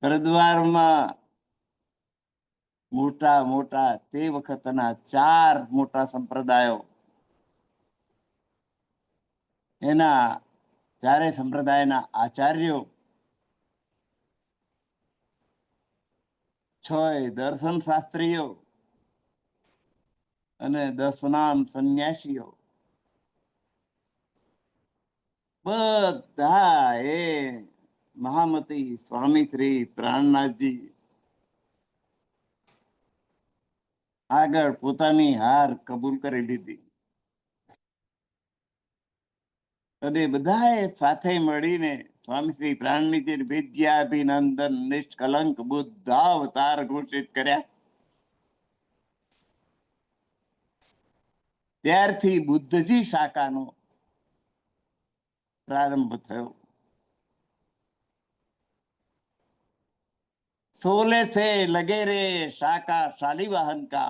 હરિદ્વારમાં મોટા મોટા તે વખતના 4 મોટા સંપ્રદાયો, એના ચારે સંપ્રદાયના આચાર્યો, 6 દર્શન શાસ્ત્રીઓ અને 10 સંન્યાસીઓ બધા એ મહામતી સ્વામી શ્રી પ્રાણનાથજી આગળ પોતાની હાર કબૂલ કરી લીધી અને બધાએ સાથે મળીને સ્વામી શ્રી પ્રાણનાથજી વિદ્યાભિનંદન નિષ્કલંક બુદ્ધાવતાર ઘોષિત કર્યા. ત્યારથી બુદ્ધજી શાખાનો પ્રારંભ થયો. 16 से लगे रे शाखा शालिवाहन का,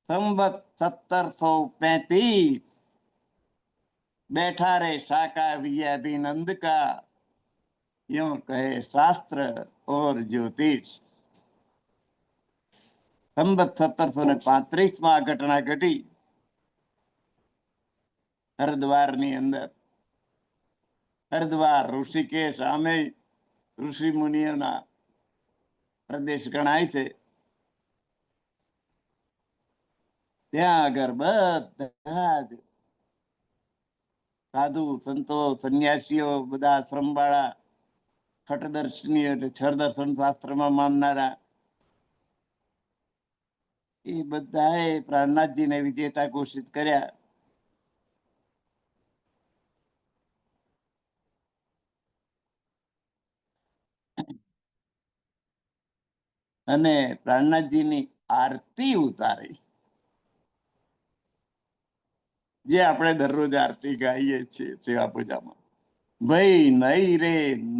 संवत 1735 बैठा रे शाखा विजयाभिनंद का, यूं कहे शास्त्र और ज्योतिष. संवत 1735 में घटना घटी हरिद्वार ની અંદર. હરિદ્વાર ઋષિકેશ આમે ઋષિ મુનિઓના પ્રદેશ ગણાય છે. ત્યાં આગળ બધા જ સાધુ સંતો સંન્યાસીઓ, બધા આશ્રમવાળા, ખટદર્શની એટલે છરદર્શન શાસ્ત્રમાં માનનારા, એ બધાએ પ્રાણનાથજીને વિજેતા ઘોષિત કર્યા. અને પ્રાણનાથજીની આરતી ઉતારી, જે આપણે દરરોજ આરતી ગાઈએ છીએ સેવા પૂજામાં. ભાઈ નહીં રે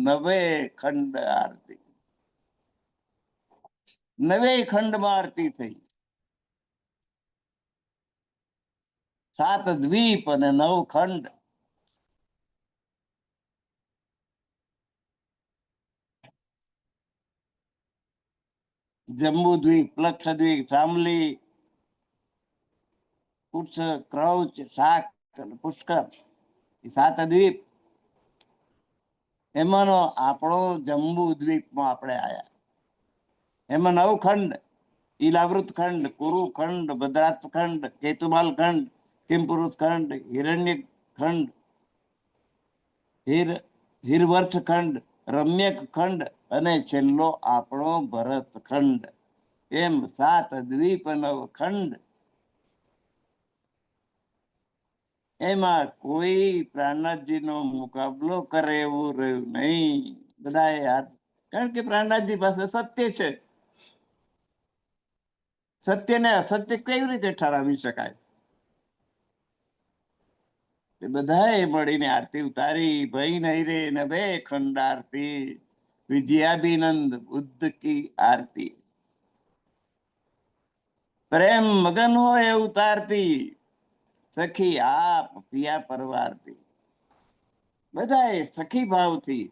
નવે ખંડ આરતી, 9 ખંડમાં આરતી થઈ. 7 દ્વીપ અને 9 ખંડ. જંબુ દ્વીપ, લક્ષદ્વીપ, શામલી, ક્રૌચ, શાક, પુષ્કર, 7 દ્વીપ. એમાંનો આપણો જંબુ દ્વીપમાં આપણે આયા. એમાં 9 ખંડ: ઈલાવૃત ખંડ, કુરુ ખંડ, ભદ્રાસ્પ ખંડ, કેતુમાલ ખંડ, કિમપુરુષ ખંડ, હિરણ્ય ખંડ, હિરવર્ષ ખંડ, રમ્યક ખંડ અને છેલ્લો આપણો ભરત ખંડ. એમ 7 દ્વીપ 9 ખંડ. એમાં કોઈ પ્રાણનાથજીનો મુકાબલો કરે એવું રહ્યું નહીં. બધાએ હાથ, કારણ કે પ્રાણનાથજી પાસે સત્ય છે. સત્યને અસત્ય કેવી રીતે ઠરાવી શકાય? બધાએ મળીને આરતી ઉતારી. ભઈ નહીં રે નભે ખંડ આરતી, વિજયાભિનંદ બુદ્ધ કી આરતી. પ્રેમ મગન હોય ઉતારતી, સખી આપ પિયા પરવારતી. બધાએ સખી ભાવથી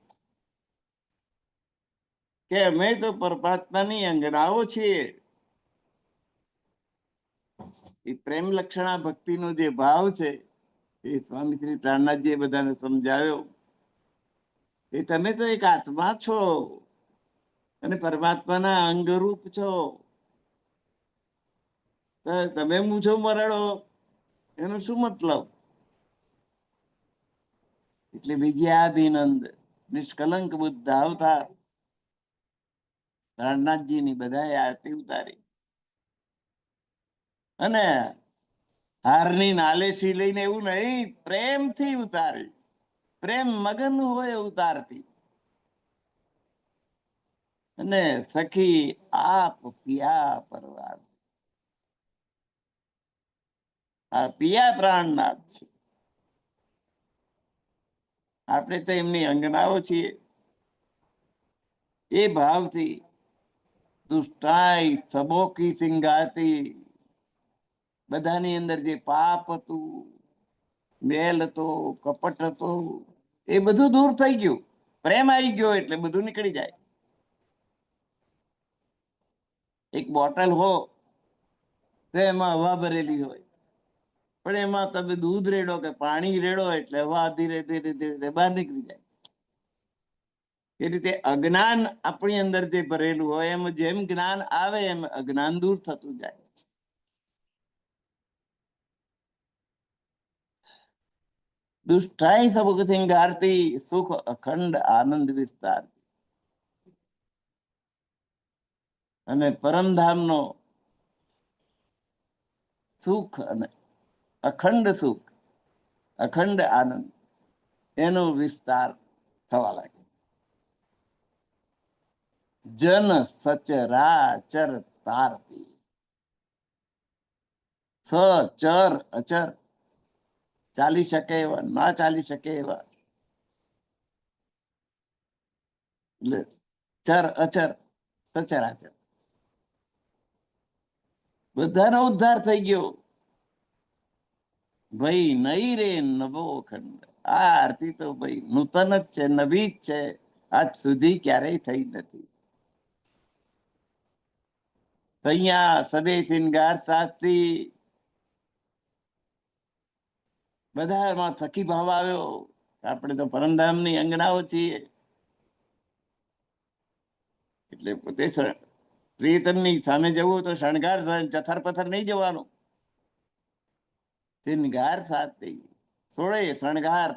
કે અમે તો પરમાત્માની અંગનાઓ છીએ. એ પ્રેમ લક્ષણા ભક્તિનો જે ભાવ છે એ સ્વામી શ્રી પ્રાણનાથજીએ બધાને સમજાવ્યો. એ તમે તો એક આત્મા છો અને પરમાત્માના અંગરૂપ છો. તમે મૂછો મરડો એનો શું મતલબ? એટલે વિજયાભિનંદ નિષ્કલંક બુદ્ધ અવતાર પ્રાણનાથજીની બધાએ આરતી ઉતારી. અને હારની નાલેસી લઈને એવું નહીં, પ્રેમથી ઉતારી. પ્રેમ મગન હોય ઉતારતી. અને સખી આપ પિયા પરવાર. આ પિયા પ્રાણનાથ છે. આપણે તો એમની અંગનાઓ છીએ. એ ભાવથી દુષ્ટાઈ સબોકી સિંગાતી, બધાની અંદર જે પાપ હતું, મેલ હતો, કપટ હતો, એ બધું દૂર થઈ ગયું. પ્રેમ આવી ગયો એટલે બધું નીકળી જાય. એક બોટલ હો તો એમાં હવા ભરેલી હોય, પણ એમાં તમે દૂધ રેડો કે પાણી રેડો એટલે હવા ધીરે ધીરે ધીરે બહાર નીકળી જાય. એ રીતે અજ્ઞાન આપણી અંદર જે ભરેલું હોય એમ જેમ જ્ઞાન આવે એમ અજ્ઞાન દૂર થતું જાય. દુષ્ટાઈ સબ સિંગારતી સુખ અખંડ આનંદ વિસ્તાર. અને પરમધામ નો સુખ અને અખંડ સુખ, અખંડ આનંદ એનો વિસ્તાર થવા લાગે. જન સચરાચર તારતી. સચર અચર, ચાલી શકે એવા, ના ચાલી શકે એવા, એટલે ચર અચર સચરાચર બધાનો ઉદ્ધાર થઈ ગયો. ભાઈ નઈ રે નવો ખંડ. આ આરતી તો ભાઈ નૂતન જ છે, નવી જ છે, આજ સુધી ક્યારેય થઈ નથી. અહીંયા સબે શિંગાર સાથી બધામાં સખી ભાવ આવ્યો. આપણે તો પરમધામની અંગનાઓ છીએ એટલે પોતે પ્રિયતમની સામે જવું તો શણગાર ચથર પથર નહીં જવાનું. શિંગાર સાથે સોળે શણગાર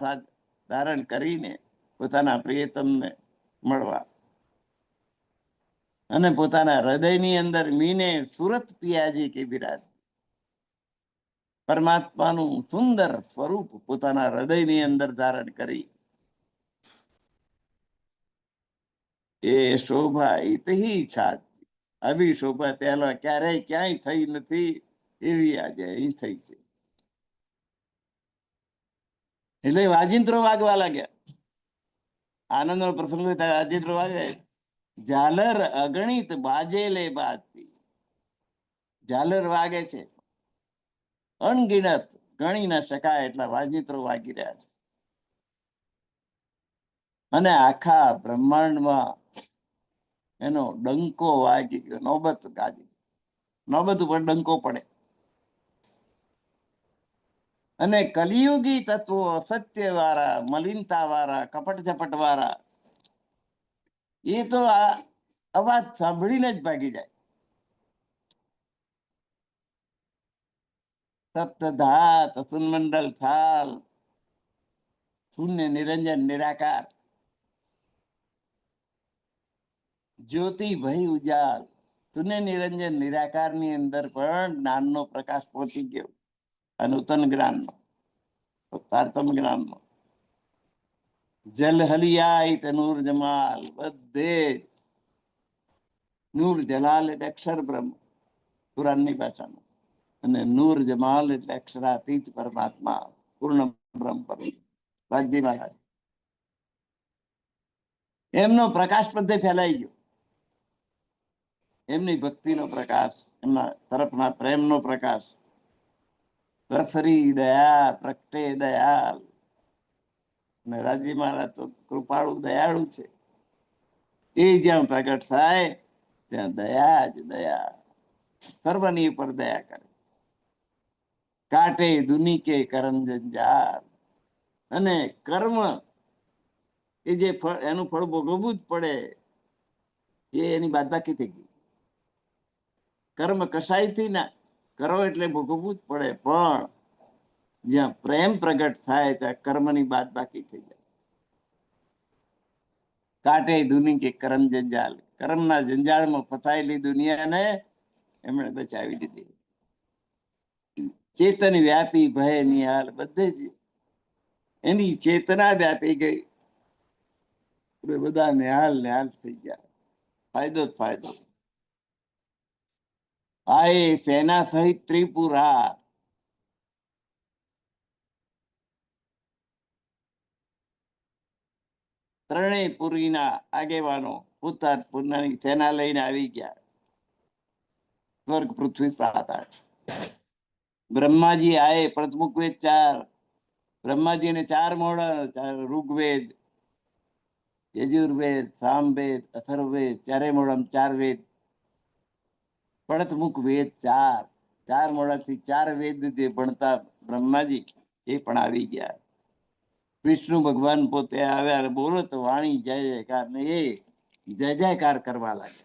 ધારણ કરીને પોતાના પ્રિયતમને મળવા અને પોતાના હૃદયની અંદર મીને સુરત પિયાજી કે બિરાજ. પરમાત્માનું સુંદર સ્વરૂપ પોતાના હૃદયની અંદર ધારણ કરી એ શોભા ઇતહી છાત. આવી શોભા પહેલા ક્યારેય ક્યાંય થઈ નથી, એવી આજે અહીં થઈ છે. એટલે વાજિંત્રો વાગવા લાગ્યા. આનંદનો પ્રસંગ વાજિંત્રો વાગે. ઝાલર અગણિત બાજેલે બાજતી. ઝાલર વાગે છે, અણગિણત ગણી ના શકાય એટલા વાજિંત્રો વાગી રહ્યા છે. અને આખા બ્રહ્માંડમાં એનો ડંકો વાગી ગયો. નોબત ગાજી, નોબત ઉપર ડંકો પડે. અને કલિયુગી તત્વો, અસત્ય વાળા, મલિનતા વાળા, કપટ ઝપટ વાળા, એ તો આ અવાજ સાંભળીને જ ભાગી જાય. સપ્તધાત સુનમંડલ થાલ, શૂન્ય નિરંજન નિરાકાર, જ્યોતિ ભય ઉજાલ. શૂન્ય નિરંજન નિરાકાર ની અંદર પણ જ્ઞાનનો પ્રકાશ પહોંચી ગયો. નૂતન જ્ઞાનનો, તારતમ જ્ઞાનનો. જલ હલિયાય નૂર જમાલ, બધે નૂર જલાલ એટલે અક્ષર બ્રહ્મ કુરાનની ભાષામાં, અને નૂર જમાલ એટલે અક્ષરાતીત પરમાત્મા, પૂર્ણ બ્રહ્મ વાજ્જી મહારાજ. એમનો પ્રકાશ બધે ફેલાઈ ગયો. એમની ભક્તિનો પ્રકાશ, એમના તરફના પ્રેમનો પ્રકાશ. પ્રસરી દયા પ્રગટે દયાલ. અને રાજી મહારાજ તો કૃપાળુ દયાળુ છે. એ જ્યાં પ્રગટ થાય ત્યાં દયા જ દયા, સર્વની ઉપર દયા કરે. કાટે દુની કે કરમ જંજાલ. અને કર્મ એ જે ફળ, એનું ફળ ભોગવવું જ પડે, એ એની બાદબાકી થઈ ગઈ. કર્મ કસાયથી ના કરો એટલે ભોગવવું જ પડે, પણ જ્યાં પ્રેમ પ્રગટ થાય ત્યાં કર્મની બાદબાકી થઈ જાય. કાટે દુની કે કરમ જંજાલ. કર્મના જંજાળમાં ફસાયેલી દુનિયાને એમણે બચાવી દીધી. ચેતન વ્યાપી ભય નિહાલ. બધે જ એની ચેતના વ્યાપી ગઈ. બધા નિહાલ નિહાલ થઈ ગયા. ફાયદો જ ફાયદો. આય સેના સહિત ત્રિપુરા. ત્રણેય પુરીના આગેવાનો પુતાની સેના લઈને આવી ગયા. સ્વર્ગ પૃથ્વી પાતાળ. બ્રહ્માજી આયે પ્રથમુખ 4. બ્રહ્માજીને 4 મોઢા, ઋગ્વેદ, યજુર્વેદ, સામવેદ, અથર્વવેદ, ચારે મોઢામાં 4 વેદ, પડતમુખ વેદ 4, 4 મોઢાથી 4 વેદ જે ભણતા બ્રહ્માજી એ પણ આવી ગયા. વિષ્ણુ ભગવાન પોતે આવ્યા અને બોલો તો વાણી જય જયકાર ને એ જય જયકાર કરવા લાગે.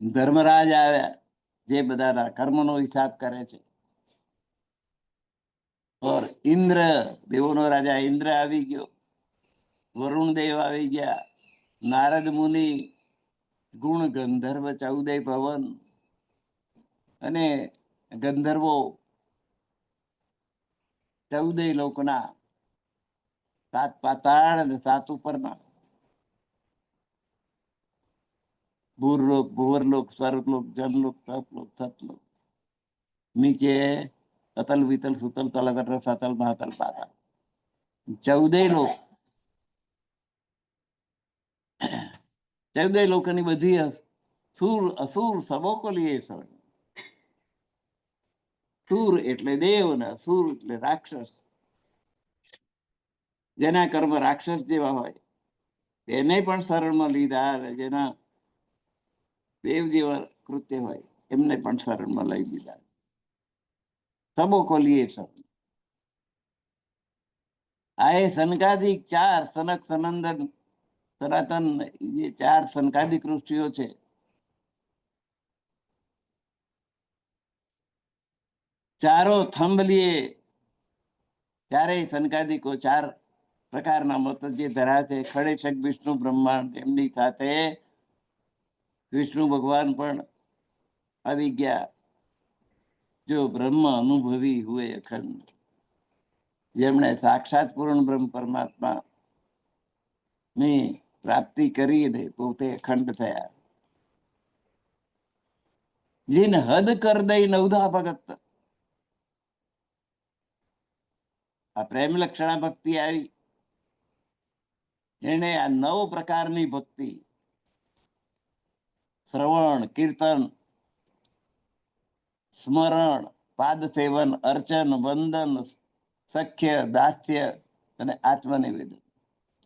ધર્મરાજ આવ્યા જે બધાના કર્મનો હિસાબ કરે છે. ઓર ઇન્દ્ર, દેવોનો રાજા ઇન્દ્ર આવી ગયો, વરુણ દેવ આવી ગયા, નારદ મુનિ, ગુણ ગંધર્વ 14 ભવન અને ગંધર્વો 14 લોકના, 7 પાતાળ અને 7 ઉપરના, ભૂરલોક, ભુવરલોક, સ્વર્ગલોક, જનલોક, તપલોક, સતલોક, નીચે અતલ વિતલ સુતલ તલ સતલ મહાતલ પાતાળ, 14 લોક. 14 લોકોની બધી સુર અસુર સબોકોલીએ સર. સુર એટલે દેવ ને અસુર એટલે રાક્ષસ. જેના કર્મ રાક્ષસ જેવા હોય તેને પણ શરણમાં લીધા, જેના દેવ જેવા કૃત્ય હોય એમને પણ શરણમાં લઈ લીધા. સબોકોલીએ સર. આ એ સનકાદિક 4 સનક સનંદન સનાતન જે 4 સનકાદિક ઋષિઓ છે, ચારો થંભ લીએ. ચારેય સનકાદિકો 4 પ્રકારના મત જે ધરાવે છે. ખડેશક વિષ્ણુ બ્રહ્માંડ એમની સાથે વિષ્ણુ ભગવાન પણ આવી ગયા. જો બ્રહ્મ અનુભવી હુએ અખંડ, જેમણે સાક્ષાત પૂર્ણ બ્રહ્મ પરમાત્મા ની પ્રાપ્તિ કરીને પોતે અખંડ થયા. જીન હદ કર દઈ નવધા ભગત. આ પ્રેમ લક્ષણા ભક્તિ આવી, એને આ 9 પ્રકારની ભક્તિ, શ્રવણ, કીર્તન, સ્મરણ, પાદ સેવન, અર્ચન, વંદન, સખ્ય, દાસ્ય અને આત્મનિવેદન,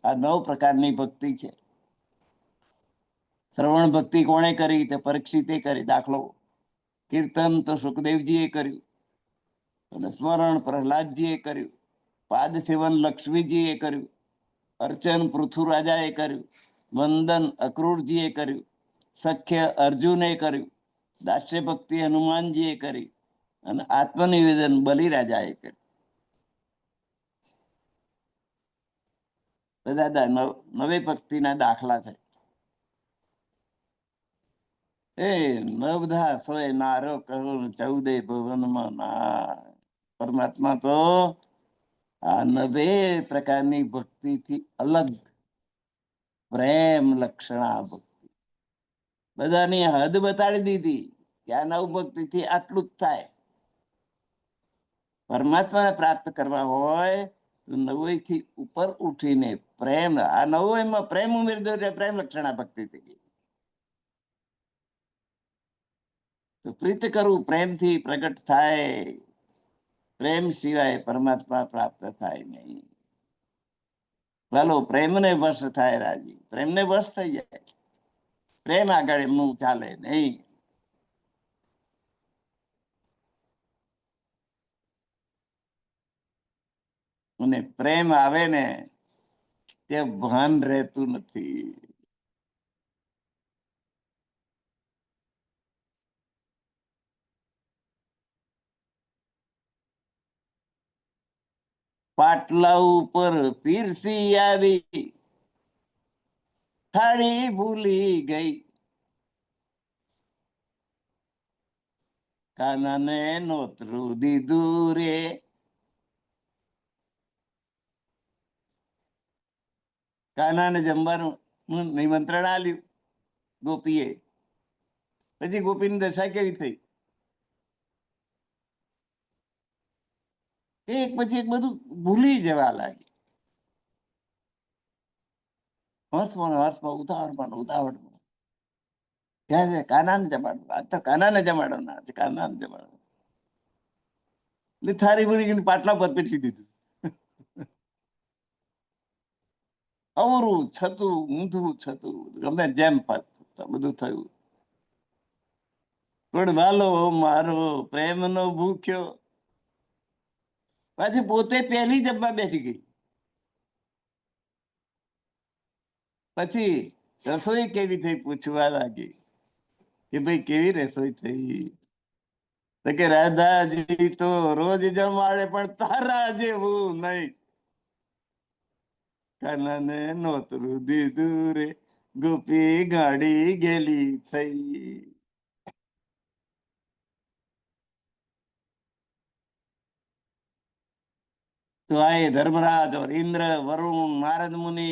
આ 9 પ્રકારની ભક્તિ છે. શ્રવણ ભક્તિ કોણે કરી? તે પરીક્ષિતે કરી. દાખલો, કીર્તન તો સુખદેવજીએ કર્યું, અને સ્મરણ પ્રહલાદજીએ કર્યું, પાદ સેવન લક્ષ્મીજીએ કર્યું, અર્ચન પૃથુરાજાએ કર્યું, વંદન અક્રૂરજીએ કર્યું, સખ્ય અર્જુને કર્યું, દાસ્ય ભક્તિ હનુમાનજીએ કરી, અને આત્મનિવેદન બલિરાજાએ કર્યું. બધા 9 ભક્તિના દાખલા છે. એ નવધા સોય નારો કહું 14 ભુવનમાં ના. પરમાત્મા તો આ 9 પ્રકારની ભક્તિથી અલગ પ્રેમ લક્ષણા ભક્તિ, બધાની હદ બતાડી દીધી કે આ 9 ભક્તિથી આટલું જ થાય. પરમાત્માને પ્રાપ્ત કરવા હોય તો 9 થી ઉપર ઉઠીને પ્રેમ, આ 9 માં પ્રેમ ઉમેરી દો એટલે પ્રેમ લક્ષણા ભક્તિ થઈ ગઈ. તો પ્રીત કરવું પ્રેમથી પ્રગટ થાય. પ્રેમ સિવાય પરમાત્મા પ્રાપ્ત થાય નહીં. ચાલો પ્રેમને વશ થાય રાજી, પ્રેમને વશ થઈ જાય. પ્રેમ આગળ એમનું ચાલે નહીં. અને પ્રેમ આવે ને તે ભાન રહેતું નથી. પાટલા ઉપર પીરસી આવી, થાળી ભૂલી ગઈ, કાનાને નોતરું દીધું રે. કાનાને જમવાનું નિમંત્રણ આલ્યું ગોપીએ. પછી ગોપીની દશા કેવી થઈ? એક પછી એક બધું ભૂલી જવા લાગી. હર્ષમાં ઉતાવળમાં ઉતાવળમાં ક્યાં છે? કાનાને જમાડો, આજ તો કાનાને જમાડવાના છે, કાનાને જમાડવાના. એટલે થારી ભરી ગઈ, પાટલા પર પીરસી દીધું. અવરું છતું ઊંધું છતું ગમે જેમ બધું થયું. પણ વાલો મારો પ્રેમનો ભૂખ્યો પાછી પોતે પહેલી જમવા બેઠી ગઈ. પછી રસોઈ કેવી થઈ પૂછવા લાગી કે ભાઈ કેવી રસોઈ થઈ? તો કે રાધાજી તો રોજ જમાડે પણ તારા જેવું નહીં. કાનાને નોતરું દીધું રે ગોપી ગાડી ગેલી થઈ. तो आए धर्मराज और इंद्र वरुण नारद मुनि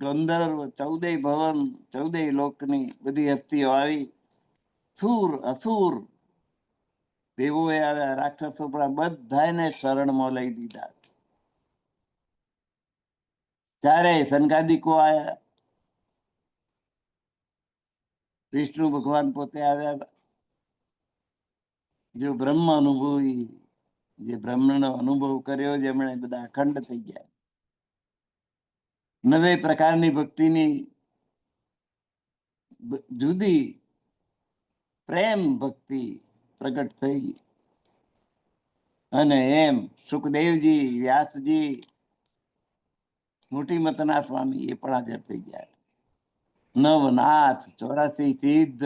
ગંધર્વ 14 ભવન 14 લોકની બધી હસ્તીઓ આવી. સુર અસુર દેવોએ આવ્યા, રાક્ષસો પણ બધાને શરણમાં લઈ દીધા. ચારેય સનકાદિકો આવ્યા. વિષ્ણુ ભગવાન પોતે આવ્યા. જો બ્રહ્મ અનુભવી, જે બ્રહ્મનો અનુભવ કર્યો, જેમણે બધા અખંડ થઈ ગયા. 9 પ્રકારની ભક્તિની જુદી પ્રેમ ભક્તિ પ્રગટ થઈ. અને એમ સુખદેવજી, વ્યાસજી, મોટી મતના સ્વામી એ પણ હાજર થઈ ગયા. નવનાથ, 84 સિદ્ધ,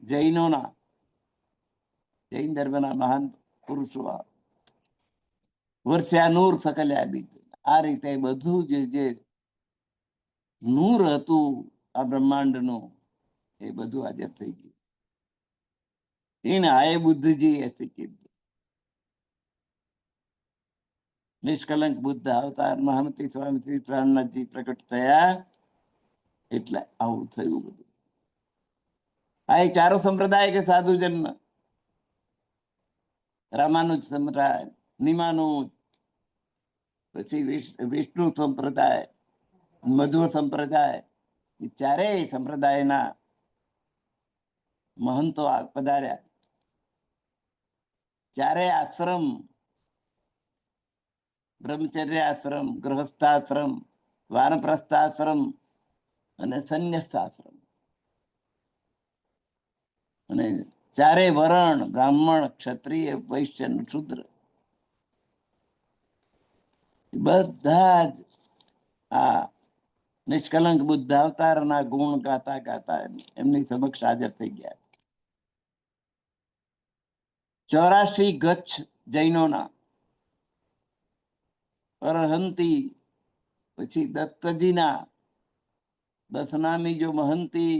જૈનોના, જૈન ધર્મના મહાન પુરુષો, વર્ષા નૂર સકલ્યા બીજ. આ રીતે બધું જે નૂર હતું આ બ્રહ્માંડનું, એ બધું હાજર થઈ ગયું. इन आए बुद्ध जी ऐसी कीर्ति. નિષ્કલંક બુદ્ધ અવતાર મહામતી સ્વામી શ્રી પ્રાણનાથજી પ્રગટ થયા એટલે આવું થયું બધું. આ ચારો સંપ્રદાય કે સાધુ જન્મ, રામાનુજ સંપ્રદાય, નિમાનુજ, પછી વિષ્ણુ સંપ્રદાય, મધ્વ સંપ્રદાય, એ ચારેય સંપ્રદાયના મહંતો પધાર્યા. ચારે આશ્રમ, બ્રહ્મચર્ય આશ્રમ, ગૃહસ્થાશ્રમ, વાનપ્રસ્થાશ્રમ અને સંન્યાસાશ્રમ, અને ચારે વરણ, બ્રાહ્મણ, ક્ષત્રિય, વૈશ્ય, શૂદ્ર, બધા જ આ નિષ્કલંક બુદ્ધ અવતારના ગુણ ગાતા ગાતા એમની સમક્ષ હાજર થઈ ગયા. 84 ગચ્છ જૈનોના અરહંતી, પછી દત્તજીના, દસનામી જો મહંતી,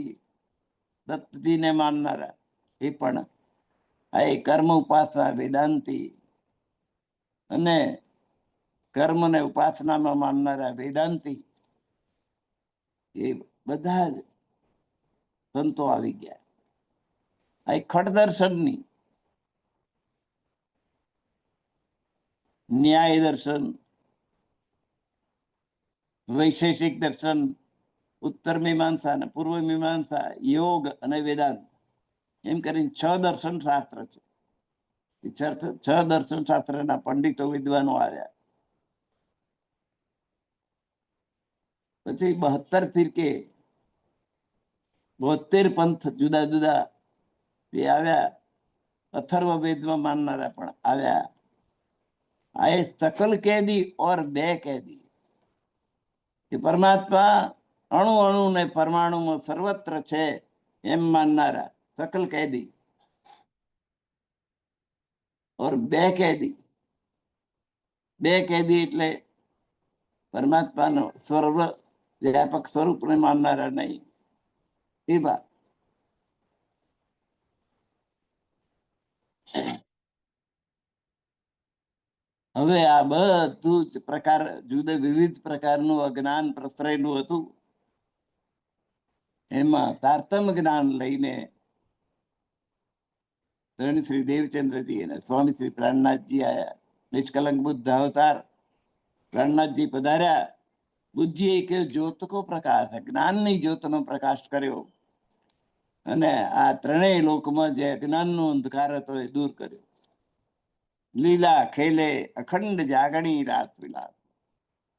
દત્તજીને માનનારા એ પણ, આ કર્મ ઉપાસના વેદાંતી, અને કર્મ ને ઉપાસનામાં માનનારા વેદાંતી, એ બધા જ સંતો આવી ગયા. આ ખડ દર્શનની, ન્યાય દર્શન, વૈશેષિક દર્શન, ઉત્તર મીમાંસા અને પૂર્વ મીમાંસા, યોગ અને વેદાંત, એમ કરીને 6 દર્શન શાસ્ત્ર છે. 6 દર્શન શાસ્ત્રના પંડિતો વિદ્વાનો આવ્યા. પછી 72 ફિરકે, 72 પંથ જુદા જુદા એ આવ્યા. અથર્વ વેદમાં માનનારા પણ આવ્યા. આ સકલ કેદી ઓર 2 કેદી, કે પરમાત્મા અણુ અણુ ને પરમાણુમાં સર્વત્ર છે એમ માનનારા સકલ કેદી, ઓર 2 કેદી. 2 કેદી એટલે પરમાત્માનો સર્વ વ્યાપક સ્વરૂપને માનનારા નહીં. એવા હવે આ બધું જ પ્રકાર, જુદા વિવિધ પ્રકારનું અજ્ઞાન પ્રસરેલું હતું. એમાં તારતમ્ય જ્ઞાન લઈને ધણી શ્રી દેવચંદ્રજી અને સ્વામી શ્રી પ્રાણનાથજી આયા. નિષ્કલંક બુદ્ધ અવતાર પ્રાણનાથજી પધાર્યા. બુદ્ધિએ કે જ્યોત કો પ્રકાશ, જ્ઞાનની જ્યોતનો પ્રકાશ કર્યો, અને આ ત્રણેય લોકમાં જે અજ્ઞાનનો અંધકાર હતો એ દૂર કર્યો. લીલા ખેલે અખંડ જાગણી રાત વિલાસ.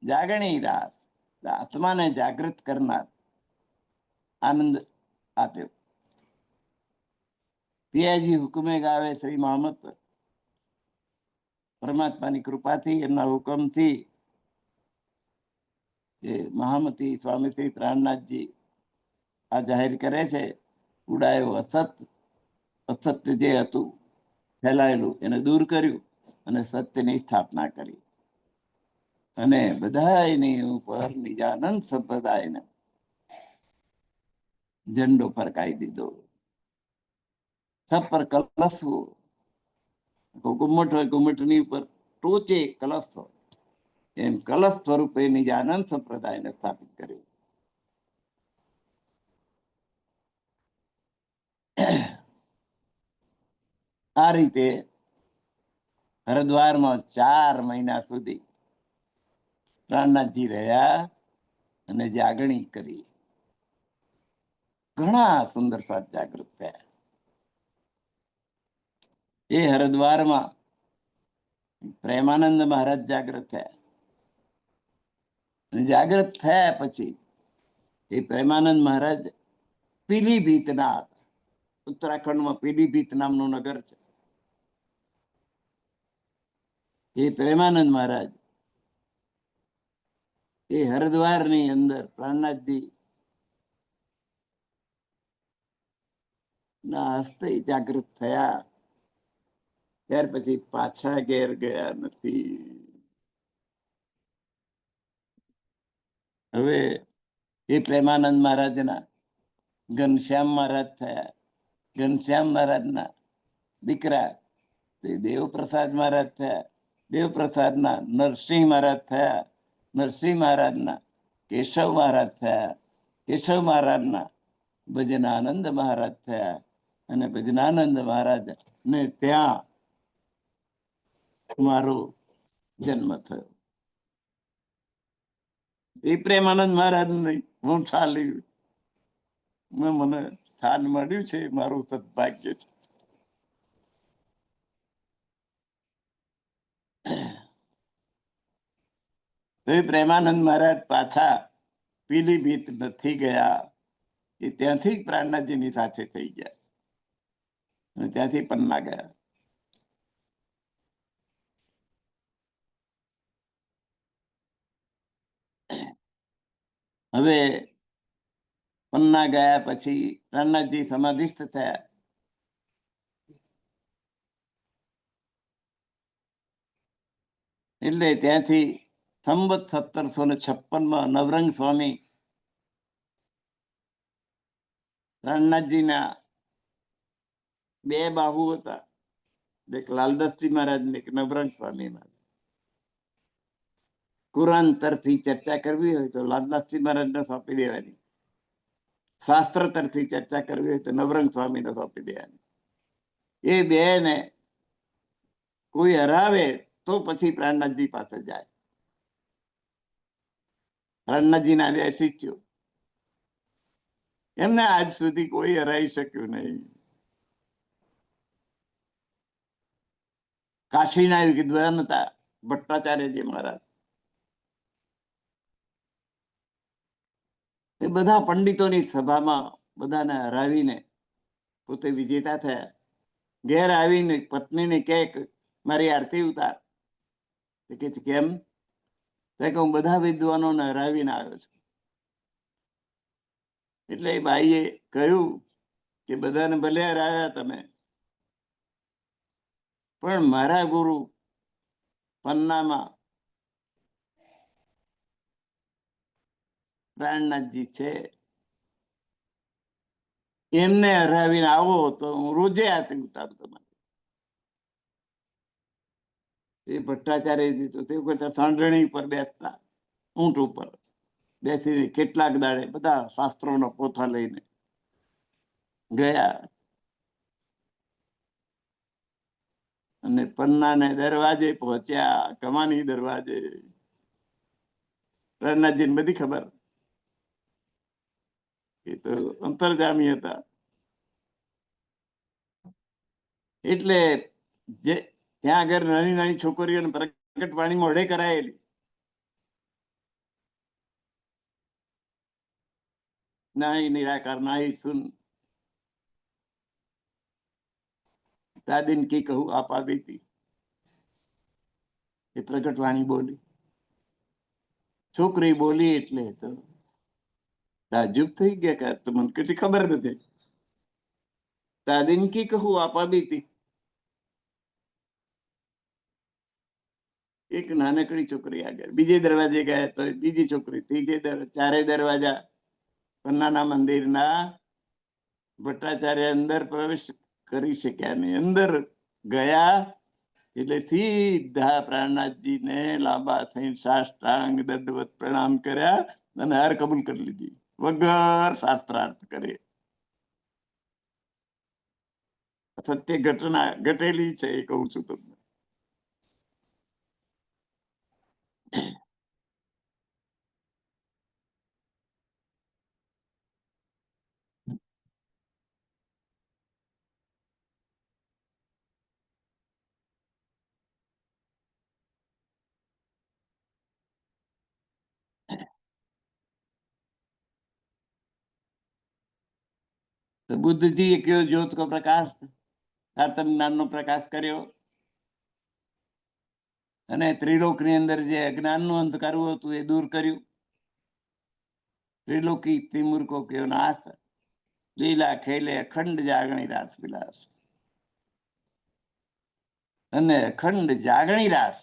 જાગણી રાત આત્માને જાગૃત કરનાર આનંદ આપ્યો. પિયાજી હુકમે ગાવે શ્રી મહંમદ પરમાત્માની કૃપાથી એમના હુકમથી એ મહામતી સ્વામી શ્રી પ્રાણનાથજી આ જાહેર કરે છે, ઉડાયો અસત્ય જે હતું ફેલાયેલું એને દૂર કર્યું અને સત્યની સ્થાપના કરી અને બધાની ઉપર નિજાનંદ સંપ્રદાયને ઝંડો ફરકાઈ દીધો. સબ પર કલશ હો, ઘુમ્મટ હોય ઘુમ્મટની ઉપર ટોચે કલશ હોય, એમ કલશ સ્વરૂપે નિજાનંદ સંપ્રદાયને સ્થાપિત કર્યું. આ રીતે હરિદ્વારમાં 4 મહિના સુધી પ્રાણનાથજી રહ્યા અને જાગણી કરી. ઘણા સુંદર સાથ જાગૃત થયા. એ હરિદ્વારમાં પ્રેમાનંદ મહારાજ જાગૃત થયા. જાગૃત થયા પછી એ પ્રેમાનંદ મહારાજ પીલીભીતના, ઉત્તરાખંડમાં પીલીભીત નામનું નગર છે, એ પ્રેમાનંદ મહારાજ એ હરિદ્વારની અંદર પ્રાણનાથજી ના હસ્તે જાગૃત થયા. ત્યાર પછી પાછા ઘેર ગયા નથી. હવે એ પ્રેમાનંદ મહારાજના ઘનશ્યામ મહારાજ થયા. ઘનશ્યામ મહારાજના દીકરા તે દેવપ્રસાદ મહારાજ થયા. દેવપ્રસાદના નરસિંહ મહારાજ થયા. નરસિંહ મહારાજના કેશવ મહારાજ થયા. કેશવ મહારાજના ભજનાનંદ મહારાજ થયા. અને ભજનાનંદ મહારાજ ને ત્યાં મારો જન્મ થયો. એ પ્રેમાનંદ મહારાજ નહીં, હું ચાલી મને સ્થાન મળ્યું છે, મારું સદભાગ્ય છે. તો એ પ્રેમાનંદ મહારાજ પાછા પીલીભીત નથી ગયા. એ ત્યાંથી પ્રાણનાથજીની સાથે થઈ ગયા અને ત્યાંથી પન્ના ગયા. હવે પન્ના ગયા પછી પ્રાણનાથજી સમાધિસ્થ થયા. એટલે ત્યાંથી સંવત 1756 નવરંગ સ્વામી પ્રાણનાથજીના 2 બાહુ હતા, એક લાલદાસજી મહારાજ ને એક નવરંગ સ્વામી મહારાજ. કુરાન તરફી ચર્ચા કરવી હોય તો લાલદાસજી મહારાજને સોંપી દેવાની. શાસ્ત્ર તરફી ચર્ચા કરવી હોય તો નવરંગ સ્વામીને સોંપી દેવાની. એ 2 ને કોઈ હરાવે તો પછી પ્રાણનાથજી પાસે જાય. પ્રાણનાથજીના 2 શિષ્યો, એમને આજ સુધી કોઈ હરાવી શક્યું નહીં. કાશીના વિદ્વાન હતા ભટ્ટાચાર્યજી મહારાજ. એ બધા પંડિતોની સભામાં બધાને હરાવીને પોતે વિજેતા થયા. ઘેર આવીને પત્નીને કહે મારી આરતી ઉતાર. કે કેમ? કે હું બધા વિદ્વાનોને હરાવીને આવ્યો છું. એટલે એ બાઈએ કહ્યું કે બધાને ભલે હરાવ્યા તમે, પણ મારા ગુરુ પન્નામાં પ્રાણનાથજી છે, એમને હરાવીને આવો તો હું રોજે આરતી ઉતારું તમારે. એ ભટ્ટાચાર્યજી તો તે વખતે સાંઢણી પર બેસતા, ઊંટ ઉપર બેસીને કેટલાક દાડે બધા શાસ્ત્રોનો પોથા લઈને ગયા અને પન્નાને દરવાજે પહોંચ્યા. કમાની દરવાજે પ્રાણનાથજીને બધી ખબર, એ તો અંતર્જામી હતા. એટલે જે ત્યાં આગળ નાની નાની છોકરીઓને પ્રગટવાણી મોઢે કરાયેલી. નાહી નિરાકાર નાહી સુન દાદીન કી કહું આપા બીતી, એ પ્રગટવાણી બોલી. છોકરી બોલી એટલે તો તાજુબ થઈ ગયા કે તો મને કશી ખબર નથી. દાદીન કી કહું આપા બીતી. એક નાનકડી છોકરી આગળ, બીજે દરવાજે ગયા તો બીજી છોકરી, ત્રીજે ચારે દરવાજા પન્નાના મંદિરના ભટ્ટાચાર્ય અંદર પ્રવેશ કરી શક્યા નહીં. અંદર ગયા એટલે સીધા પ્રાણનાથજીને લાંબા થઈ સાષ્ટાંગ દંડવત પ્રણામ કર્યા અને હાર કબૂલ કરી લીધી વગર શાસ્ત્રાર્થ કરે. સત્ય ઘટના ઘટેલી છે એ કહું છું તમને. તો બુદ્ધજીએ કયો જ્યોત કો પ્રકાશ, આત્મ જ્ઞાનનો પ્રકાશ કર્યો અને ત્રિલોકની અંદર જે અજ્ઞાનનું અંધકારું હતું એ દૂર કર્યું. ત્રિલોકી તિમુર કો કયો નાશ, લીલા ખેલે અખંડ જાગણી રાસ વિલાસ. અને અખંડ જાગણી રાસ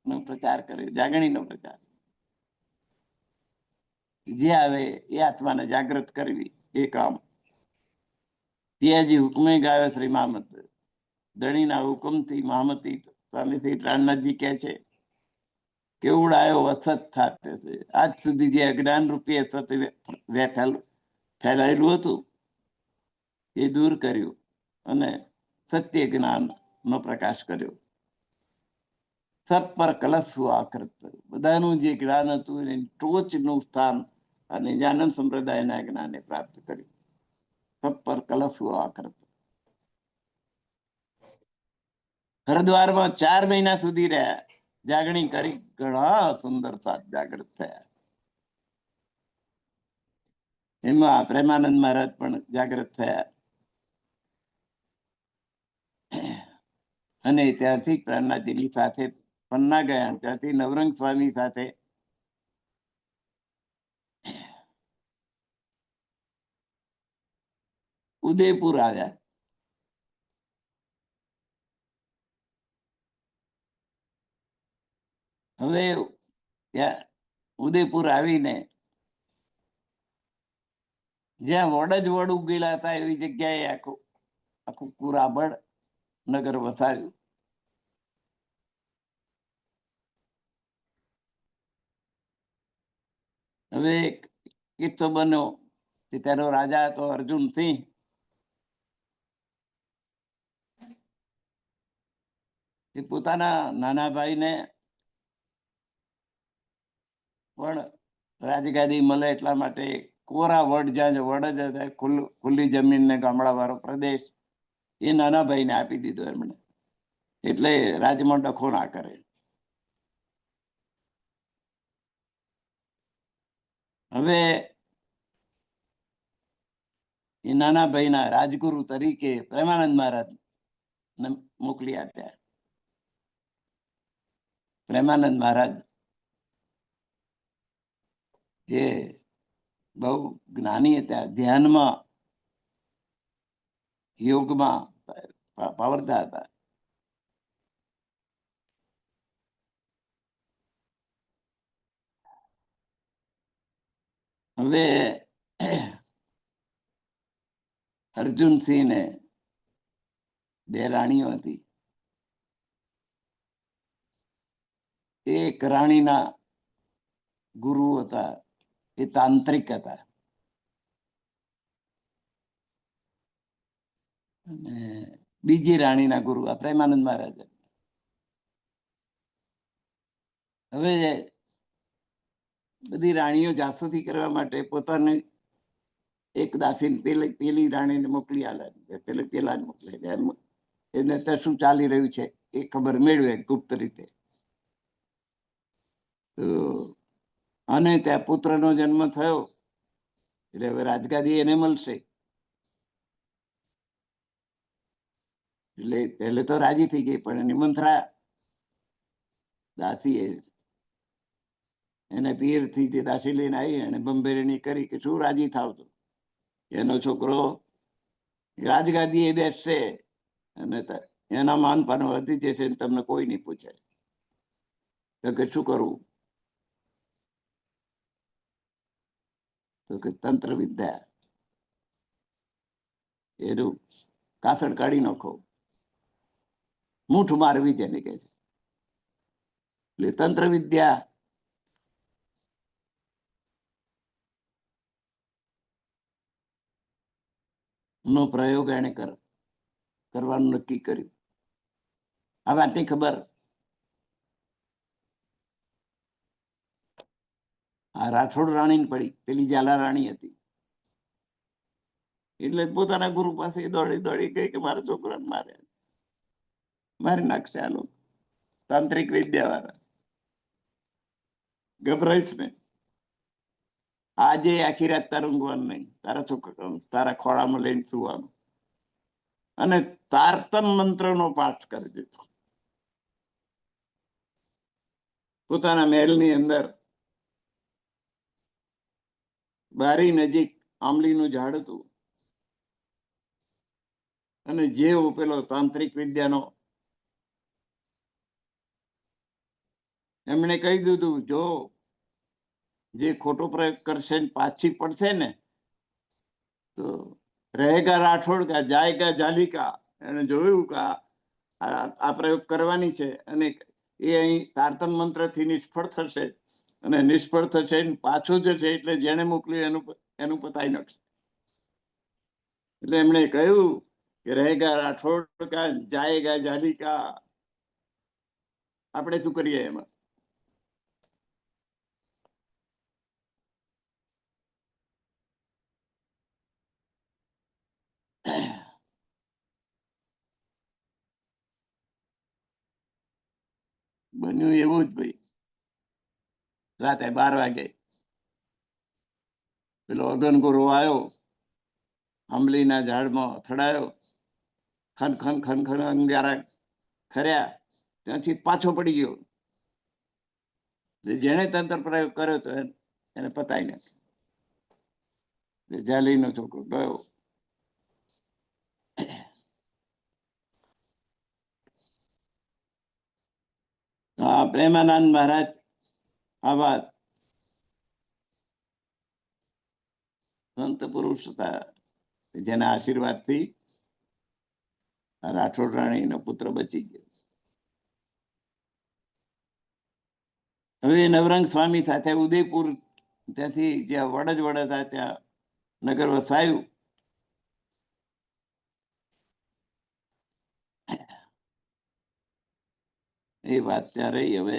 નો પ્રચાર કર્યો, જાગણીનો પ્રચાર. જે આવે એ આત્માને જાગૃત કરવી એ કામ. પિયાજી હુકમે ગાયો શ્રી મામત, ધણીના હુકમથી મામતી સ્વામીથી પ્રાણનાથજી કહે છે કેવડાયો અસત થાપ્યો છે. આજ સુધી જે અજ્ઞાન રૂપી અસત ફેલાયેલું હતું એ દૂર કર્યું અને સત્ય જ્ઞાન નો પ્રકાશ કર્યો. સત પર કલશ હુઆ કરત, બધાનું જે જ્ઞાન હતું એ ટોચનું સ્થાન અને જ્ઞાનંદ સંપ્રદાયના જ્ઞાને પ્રાપ્ત કર્યું. સત પર કલશ હુઆ કરત. હરિદ્વારમાં 4 મહિના સુધી રહ્યા, જાગણી કરી, ઘણા સુંદર સાથ જાગૃત થયા. એમાં પ્રેમાનંદ મહારાજ પણ જાગૃત થયા અને ત્યાંથી પ્રાણનાથજીની સાથે પન્ના ગયા. ત્યાંથી નવરંગ સ્વામી સાથે ઉદયપુર આવ્યા. હવે ત્યાં ઉદયપુર આવીને જ્યાં વડ જ વડ ઉગેલા હતા એવી જગ્યાએ આખું આખું કુરાબડ નગર વસાવ્યું. હવે કિસ્સો બન્યો કે તેનો રાજા હતો અર્જુન સિંહ. એ પોતાના નાના ભાઈને પણ રાજગાદી મળે એટલા માટે કોરા વડ, જ્યાં વડ જ હતા, ખુલ્લી જમીન ને ગામડા વાળો પ્રદેશ, એ નાના ભાઈને આપી દીધો એમણે. એટલે રાજમાં ડખો ના કરે. હવે એ નાના ભાઈના રાજગુરુ તરીકે પ્રેમાનંદ મહારાજ મોકલી આપ્યા. પ્રેમાનંદ મહારાજ એ બહુ જ્ઞાની હતા, ધ્યાનમાં યોગમાં પાવરતા હતા. હવે અર્જુનસિંહને 2 રાણીઓ હતી. એક રાણીના ગુરુ હતા, એ તાંત્રિક હતા અને બીજી રાણીના ગુરુ આ પ્રેમાનંદ મહારાજ. હવે બધી રાણીઓ જાસૂસી કરવા માટે પોતાની એક દાસીને પેલી રાણીને મોકલી આલે, પેલાને મોકલે, એમ એને ત્યાં શું ચાલી રહ્યું છે એ ખબર મેળવે ગુપ્ત રીતે. તો અને ત્યાં પુત્રનો જન્મ થયો એટલે હવે રાજગાદી એને મળશે. એટલે પહેલે તો રાજી થઈ ગઈ, પણ એની મંત્રા દાસી એને પિયર થી તે દાસી લઈને આવી અને બંબેરણી કરી કે શું રાજી થાવ છો, એનો છોકરો રાજગાદી એ બેસશે અને એના માન પાન વધી જશે, તમને કોઈ નહીં પૂછે. તો કે શું કરવું? તો કે તંત્ર વિદ્યા, એનું કાસડ કાઢી નાખો, મૂઠ મારવી જેને કહે છે. એટલે તંત્ર વિદ્યા નો પ્રયોગ એને કરવાનું નક્કી કર્યું. આ વાતની ખબર આ રાઠોડ રાણીને પડી, પેલી ઝાલા રાણી હતી. એટલે પોતાના ગુરુ પાસે દોડી ગઈ કે મારા છોકરાને મારી નાખશે આ લોકો, તાંત્રિક વિદ્યા વાળા. ગભરાઈશ ને, આજે આખી રાત તારે ઊંઘવાનું નહીં, તારા છોકરા તારા ખોળામાં લઈને સુવાનું. અને તારતમ મંત્રનો પાઠ કરી દીધો. પોતાના મહેલની અંદર બારી નજીક આંબલીનું ઝાડ હતું, અને જેવો પેલો તાંત્રિક વિદ્યાનો એમણે કહી દીધું, જો જે ખોટો પ્રયોગ કરશે પાછી પડશે ને તો રહેગા રાઠોડ કા જાયગા જાલિકા. એને જોયું કે આ પ્રયોગ કરવાની છે અને એ અહીં તારતમ મંત્રથી નિષ્ફળ થશે, અને નિષ્ફળ થશે પાછું જશે એટલે જેને મોકલ્યું એનું પતાઈ નાખશે. એટલે એમણે કહ્યું કે રહેગા રાઠોડ કા જાયગા જાલિકા. આપણે શું કરીએ એમાં? બન્યું એવું જ ભાઈ. રાતે 12 વાગે પેલો અગનગોરો આવ્યો, આંબલીના ઝાડમાં અથડાયો, ખન ખન ખન ખન અંગારા ખર્યા, ત્યાંથી પાછો પડી ગયો. જેને તંત્ર પ્રયોગ કર્યો તો એને પતાઈ નાખ્યો. જાલીનો છોકરો ગયો. પ્રેમાનંદ મહારાજ આ વાત સંત પુરુષ હતા, જેના આશીર્વાદથી રાઠોડ રાણીનો પુત્ર બચી ગયો. હવે નવરંગ સ્વામી સાથે ઉદયપુર, ત્યાંથી જ્યાં વડજ હતા ત્યાં નગર વસાયું. એ વાત ત્યાં રહી. હવે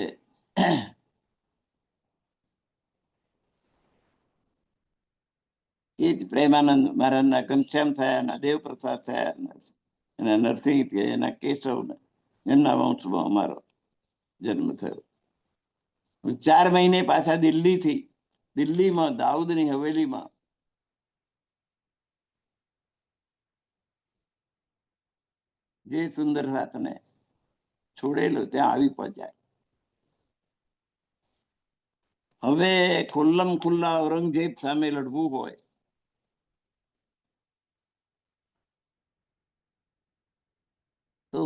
એ જ પ્રેમાનંદ મહારાજના ઘનશ્યામ થયા, દેવ પ્રસાદ થયા, એના નરસિંહ થયા, એના કેશવ, એમના વંશમાં અમારો જન્મ થયો. 4 મહિને પાછા દિલ્હીમાં દાઉદની હવેલીમાં જે સુંદર સાથને છોડેલો ત્યાં આવી પહોંચ્યા. હવે ખુલ્લમ ખુલ્લા ઔરંગઝેબ સામે લડવું હોય તો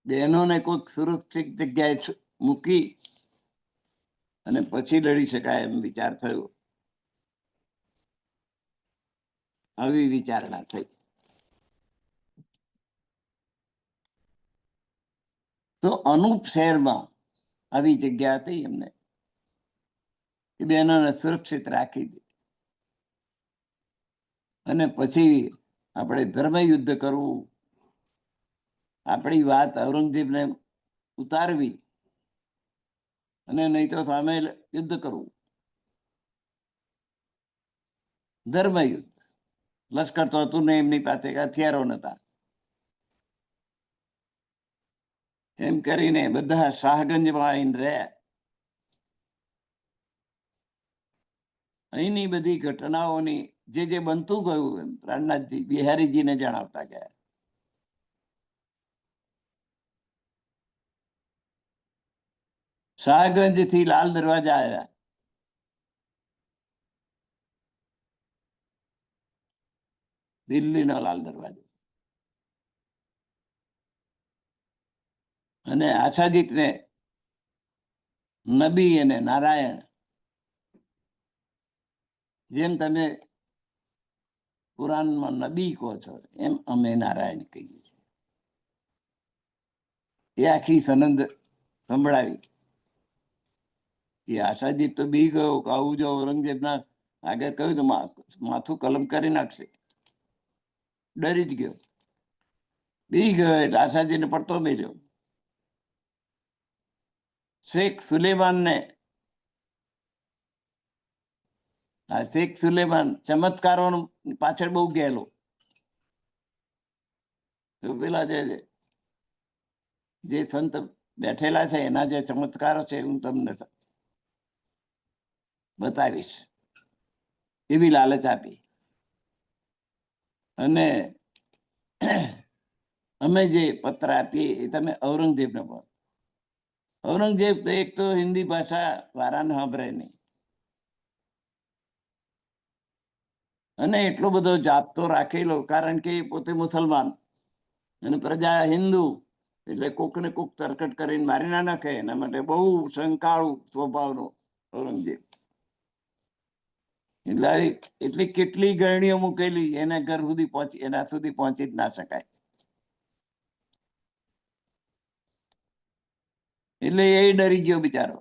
બહેનોને કોઈક સુરક્ષિત જગ્યાએ મૂકી અને પછી લડી શકાય એમ વિચાર થયો. આવી વિચારણા થઈ. તો અનુપ શહેરમાં આવી જગ્યા હતી એમને, એ બહેનોને સુરક્ષિત રાખી દે અને પછી આપણે ધર્મયુદ્ધ કરવું, આપણી વાત ઔરંગઝેબને ઉતારવી, અને નહીં તો સામે યુદ્ધ કરવું, ધર્મયુદ્ધ. લશ્કર તો હતું ને એમની પાસે હથિયારો નતા. એમ કરીને બધા શાહગંજમાં આવીને રહ્યા. અહીંની બધી ઘટનાઓની જે બનતું ગયું એમ પ્રાણનાથજી બિહારીજીને જણાવતા ગયા. શાહગંજ થી લાલ દરવાજા આવ્યા. દિલ્હીનો લાલ દરવાજો. અને આશાજીતને નબી અને નારાયણ, જેમ તમે કુરાનમાં નબી કહો છો એમ અમે નારાયણ કહીએ છીએ. એ આખી સનંદ સંભળાવી. એ આશાજીત તો બી ગયો કે આવું જો ઔરંગઝેબના આગળ કહ્યું તો માથું કલમ કરી નાખશે. ડરી જ ગયો. બી ગયો એટલે આશાજીને પડતો મેલ્યો. શેખ સુલેમાનને, શેખ સુલેમાન ચમત્કારો પાછળ બહુ ગયેલો. પેલા જે સંત બેઠેલા છે એના જે ચમત્કારો છે હું તમને બતાવીશ એવી લાલચ આપી. અને અમે જે પત્ર આપીએ એ તમે ઔરંગઝેબને બોલો. ઔરંગઝેબ તો એક તો હિન્દી ભાષા વારાને સાંભળે નહીં, અને એટલો બધો જાપતો રાખેલો, કારણ કે એ પોતે મુસલમાન અને પ્રજા હિન્દુ, એટલે કોક ને કોક તરકટ કરીને મારી ના નાખે. એના માટે બહુ શંકાળુ સ્વભાવનો ઔરંગઝેબ. એટલે કેટલી ગરણીઓ મૂકેલી એના ઘર સુધી પહોંચી, એના સુધી પહોંચી જ ના શકાય. એટલે એ ડરી ગયો બિચારો.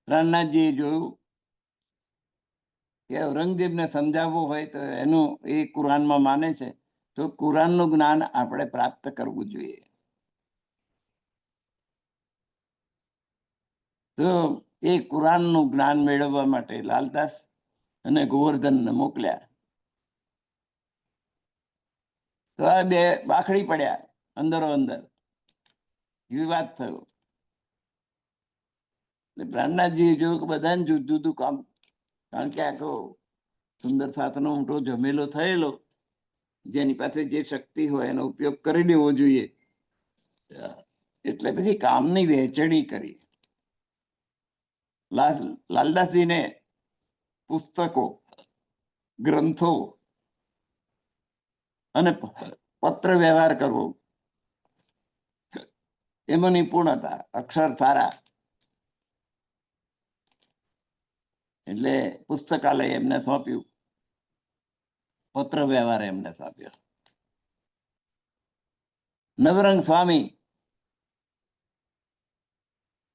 પ્રાણનાથજીએ જોયું કે ઔરંગઝેબને સમજાવવું હોય તો એનું એ કુરાનમાં માને છે તો કુરાનનું જ્ઞાન આપણે પ્રાપ્ત કરવું જોઈએ. તો એ કુરાનનું જ્ઞાન મેળવવા માટે લાલદાસ અને ગોવર્ધનને મોકલ્યા. તો આ બે બાખડી પડ્યા, અંદરો અંદર વિવાદ થયો. પ્રાણનાથજીએ જોયું કે બધાને જુદું જુદું કામ, કારણ કે આખો સુંદર સાથનો મોટો જમેલો થયેલો, જેની પાસે જે શક્તિ હોય એનો ઉપયોગ કરી લેવો જોઈએ. એટલે પછી કામની વહેંચણી કરી. લાલદાસજીને પુસ્તકો, ગ્રંથો અને પત્ર વ્યવહાર કરવો એમાં નિપુણ હતા, અક્ષર સારા. એટલે પુસ્તકાલય એમને સોંપ્યું, પત્ર વ્યવહાર એમને સોંપ્યો. નવરંગ સ્વામી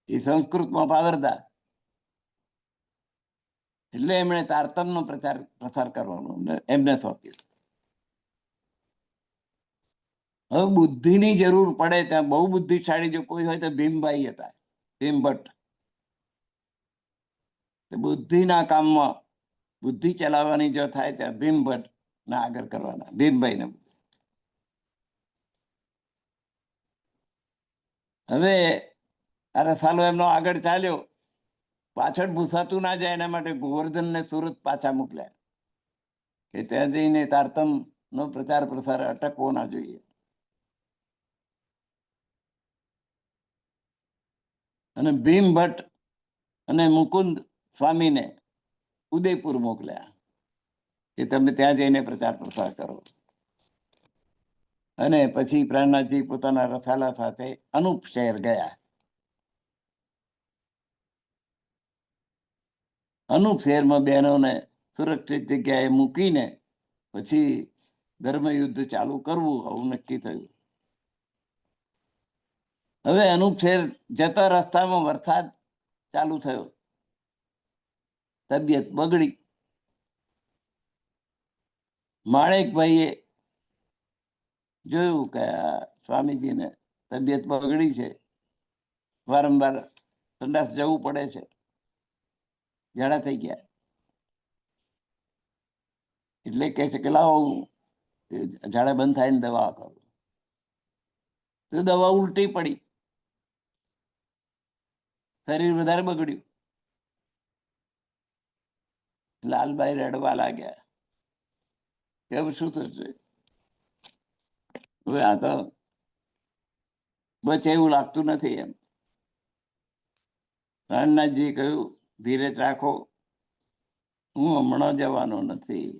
એ સંસ્કૃતમાં પાવરદાર, એટલે એમણે તારતમનો પ્રસાર કરવાનો એમને સોંપ્યું. હવે બુદ્ધિની જરૂર પડે ત્યાં બહુ બુદ્ધિશાળી જો કોઈ હોય તો ભીમભાઈ હતા, ભીમભટ્ટ. બુદ્ધિના કામમાં બુદ્ધિ ચલાવવાની જો થાય ત્યાં ભીમભટ્ટ ના આગળ કરવાના, ભીમભાઈને. હવે આ રસાલો એમનો આગળ ચાલ્યો, પાછળ ભૂસાતું ના જાય એના માટે ગોવર્ધનને સુરત પાછા મોકલ્યા કે ત્યાં જઈને તારતમ નો પ્રચાર પ્રસાર અટકવો ના જોઈએ. અને ભીમભટ્ટ અને મુકુંદ સ્વામીને ઉદયપુર મોકલ્યા કે તમે ત્યાં જઈને પ્રચાર પ્રસાર કરો. અને પછી પ્રાણનાથજી પોતાના રસાલા સાથે અનુપ શહેર ગયા. અનુપ શહેરમાં બહેનોને સુરક્ષિત જગ્યાએ મૂકીને પછી ધર્મયુદ્ધ ચાલુ કરવું આવું નક્કી થયું. હવે અનુપ શહેર જતા રસ્તામાં વરસાદ ચાલુ થયો, તબિયત બગડી. માણેકભાઈએ જોયું કે સ્વામીજીને તબિયત બગડી છે, વારંવાર સંડાસ જવું પડે છે, ઝાડા થઈ ગયા. એટલે કહે છે કે લાવો ઝાડા બંધ થાય ને દવા કરું. તો દવા ઉલટી પડી, શરીર વધારે બગડ્યું. લાલભાઈ રડવા લાગ્યા કે હવે શું થશે, હવે આ તો બચે એવું લાગતું નથી. એમ પ્રાણનાથજીએ કહ્યું, ધીરજ રાખો, હું હમણાં જવાનો નથી.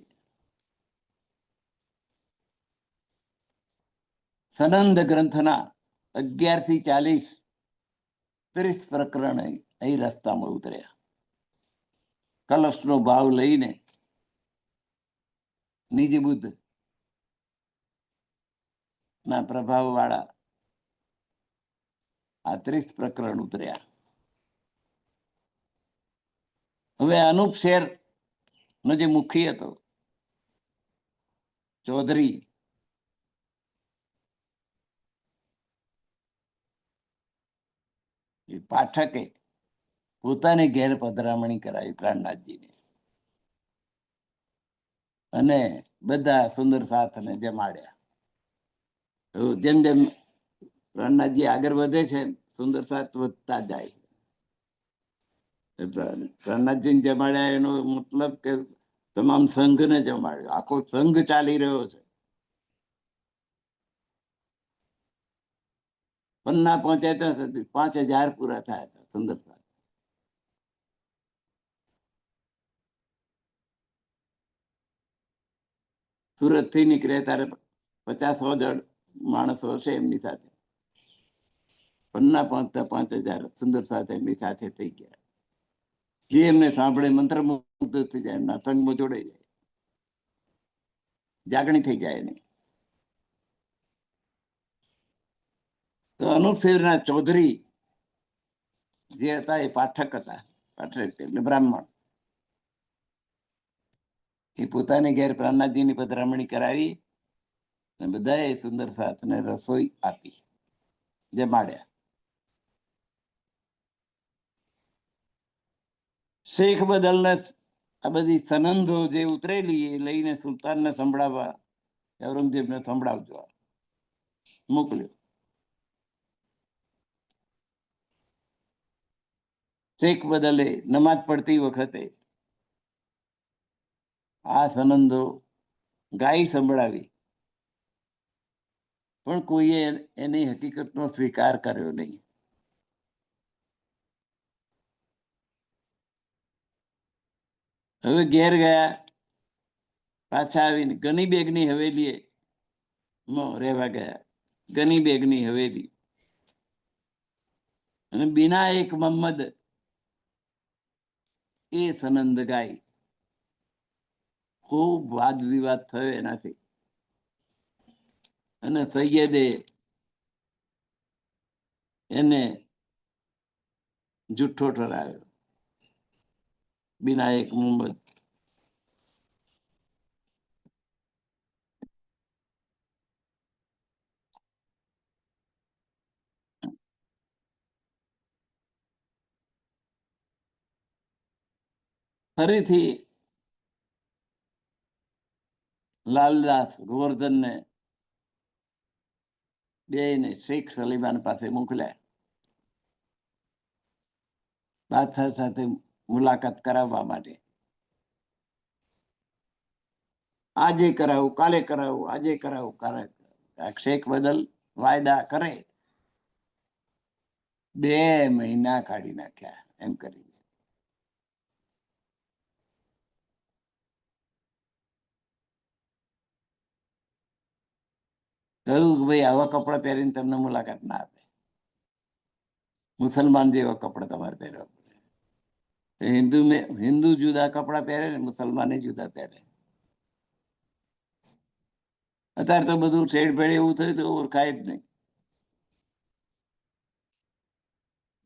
સનંદ ગ્રંથના 11 થી 40 30 પ્રકરણ અહીં રસ્તામાં ઉતર્યા. કલશનો ભાવ લઈને નિજ બુદ્ધ ના પ્રભાવ વાળા આ 30 પ્રકરણ ઉતર્યા. હવે અનુપ શેર નો જે મુખી હતો ચૌધરી, એ પાઠકે પોતાની ઘેર પધરામણી કરાવી પ્રાણનાથજીને, અને બધા સુંદર સાથને જમાડ્યા. જેમ જેમ પ્રાણનાથજી આગળ વધે છે, સુંદર સાથ વધતા જાય. પ્રાણનાથજીને જમાડ્યા એનો મતલબ કે તમામ સંઘને જમાડ્યો. આખો સંઘ ચાલી રહ્યો છે. પન્ના પહોંચ્યા ત્યાં 5000 પૂરા થયા હતા સુંદર સાથ. સુરત થી નીકળ્યા ત્યારે 50-100 માણસો હશે એમની સાથે. પન્ના પહોંચતા 5000 સુંદર સાથ એમની સાથે થઈ ગયા. જે એમને સાંભળે મંત્રમુગ્ધ થઈ જાય, એમના સંઘમાં જોડાઈ જાય, જાગણી થઈ જાય એની. તો અનુપશેરના ચૌધરી જે હતા એ પાઠક હતા. પાઠક એટલે બ્રાહ્મણ. એ પોતાની ઘેર પ્રાણનાથજીની પધરામણી કરાવી અને બધાએ સુંદર સાથને રસોઈ આપી, જમાડ્યા. શેખ બદલને આ બધી સનંદો જે ઉતરેલી એ લઈને સુલતાનને સંભળાવવા, ઔરંગઝેબને સંભળાવજો મોકલ્યો. શેખ બદલે નમાજ પડતી વખતે આ સનંદો ગાઈ સંભળાવી, પણ કોઈએ એની હકીકતનો સ્વીકાર કર્યો નહીં. હવે ઘેર ગયા, પાછા આવીને ગની બેગની હવેલીએ રહેવા ગયા. ગની બેગની હવેલી. અને બિના એક મોહમ્મદ એ સનંદ ગાય. ખૂબ વાદ વિવાદ થયો એનાથી, અને સૈયદે એને જુઠ્ઠો ઠરાવ્યો. બિના એક મોહમ્મદ. ફરીથી લાલદાસ ગોવર્ધનને બેને શેખ સલીમાન પાસે મોકલ્યા, બાદશાહ સાથે મુલાકાત કરાવવા માટે. આજે કરાવું, કાલે કરાવું, આજે કરાવું, કાલે. શેખ બદલ વાયદા કરે. 2 મહિના કાઢી નાખ્યા એમ કરીને. કહ્યું કે ભાઈ આવા કપડા પહેરીને તમને મુલાકાત ના આપે. મુસલમાન જેવા કપડા તમારે પહેરવા પડે. હિન્દુ જુદા કપડા પહેરે ને મુસલમાને જુદા પહેરે. અત્યારે તો બધું શેડ ભેડ એવું થયું તો ઓળખાય જ નહીં.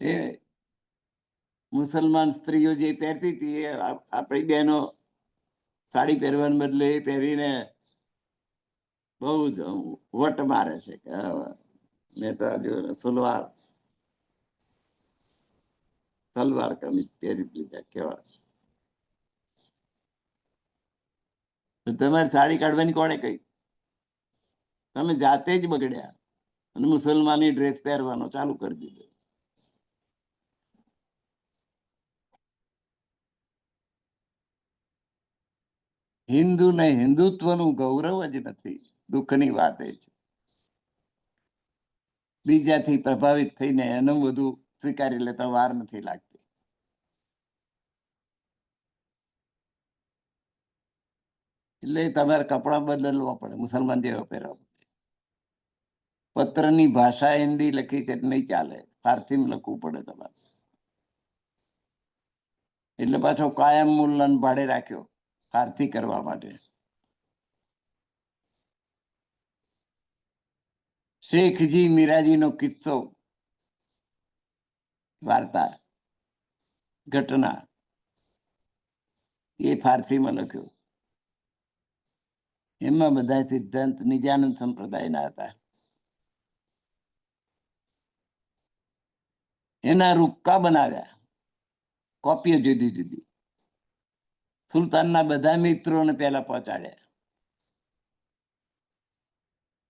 એ મુસલમાન સ્ત્રીઓ જે પહેરતી હતી એ આપણી બહેનો સાડી પહેરવાને બદલે એ પહેરીને બહુ જ વટ મારે છે કે મેં તો હજુ સલવાર કમીજ પહેરી લીધા. કેવા તમારી સાડી કાઢવાની કોણે કહી? તમે જાતે જ બગડ્યા અને મુસલમાની ડ્રેસ પહેરવાનો ચાલુ કરી દીધો. હિન્દુને હિન્દુત્વનું ગૌરવ જ નથી. દુઃખની વાત એ છે. બીજાથી પ્રભાવિત થઈને એનું બધું સ્વીકારી લેતા વાર નથી લાગતી. એટલે તમારે કપડા બદલવા પડે, મુસલમાન જેવા પહેરવા પડે. પત્રની ભાષા હિન્દી લખી છે નહીં ચાલે, ફારસીમાં લખવું પડે તમારે. એટલે પાછો કાયમ મુલ્લાને ભાડે રાખ્યો ફારસી કરવા માટે. શેખજી મીરાજીનો કિસ્સો, વાર્તા, ઘટના એ ફારસીમાં લખ્યો. એમાં બધા સિદ્ધાંત નિજાનંદ સંપ્રદાયના હતા. એના રૂક્કા બનાવ્યા, કોપીઓ જુદી જુદી. સુલતાનના બધા મિત્રોને પહેલા પહોંચાડ્યા,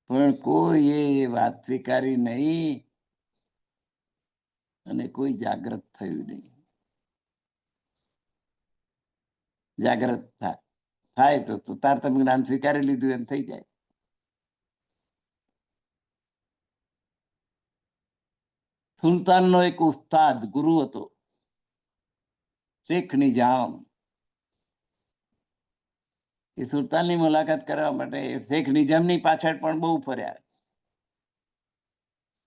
પણ કોઈ એ વાત સ્વીકારી નહીં અને કોઈ જાગૃત થયું નહીં. જાગૃત થાય તો તાર તમે જ્ઞાન સ્વીકારી લીધું એમ થઈ જાય. સુલતાનનો એક ઉસ્તાદ ગુરુ હતો, શેખ નિજામ. એ સુલતાનની મુલાકાત કરવા માટે શેખ નિજામની પાછળ પણ બહુ ફર્યા.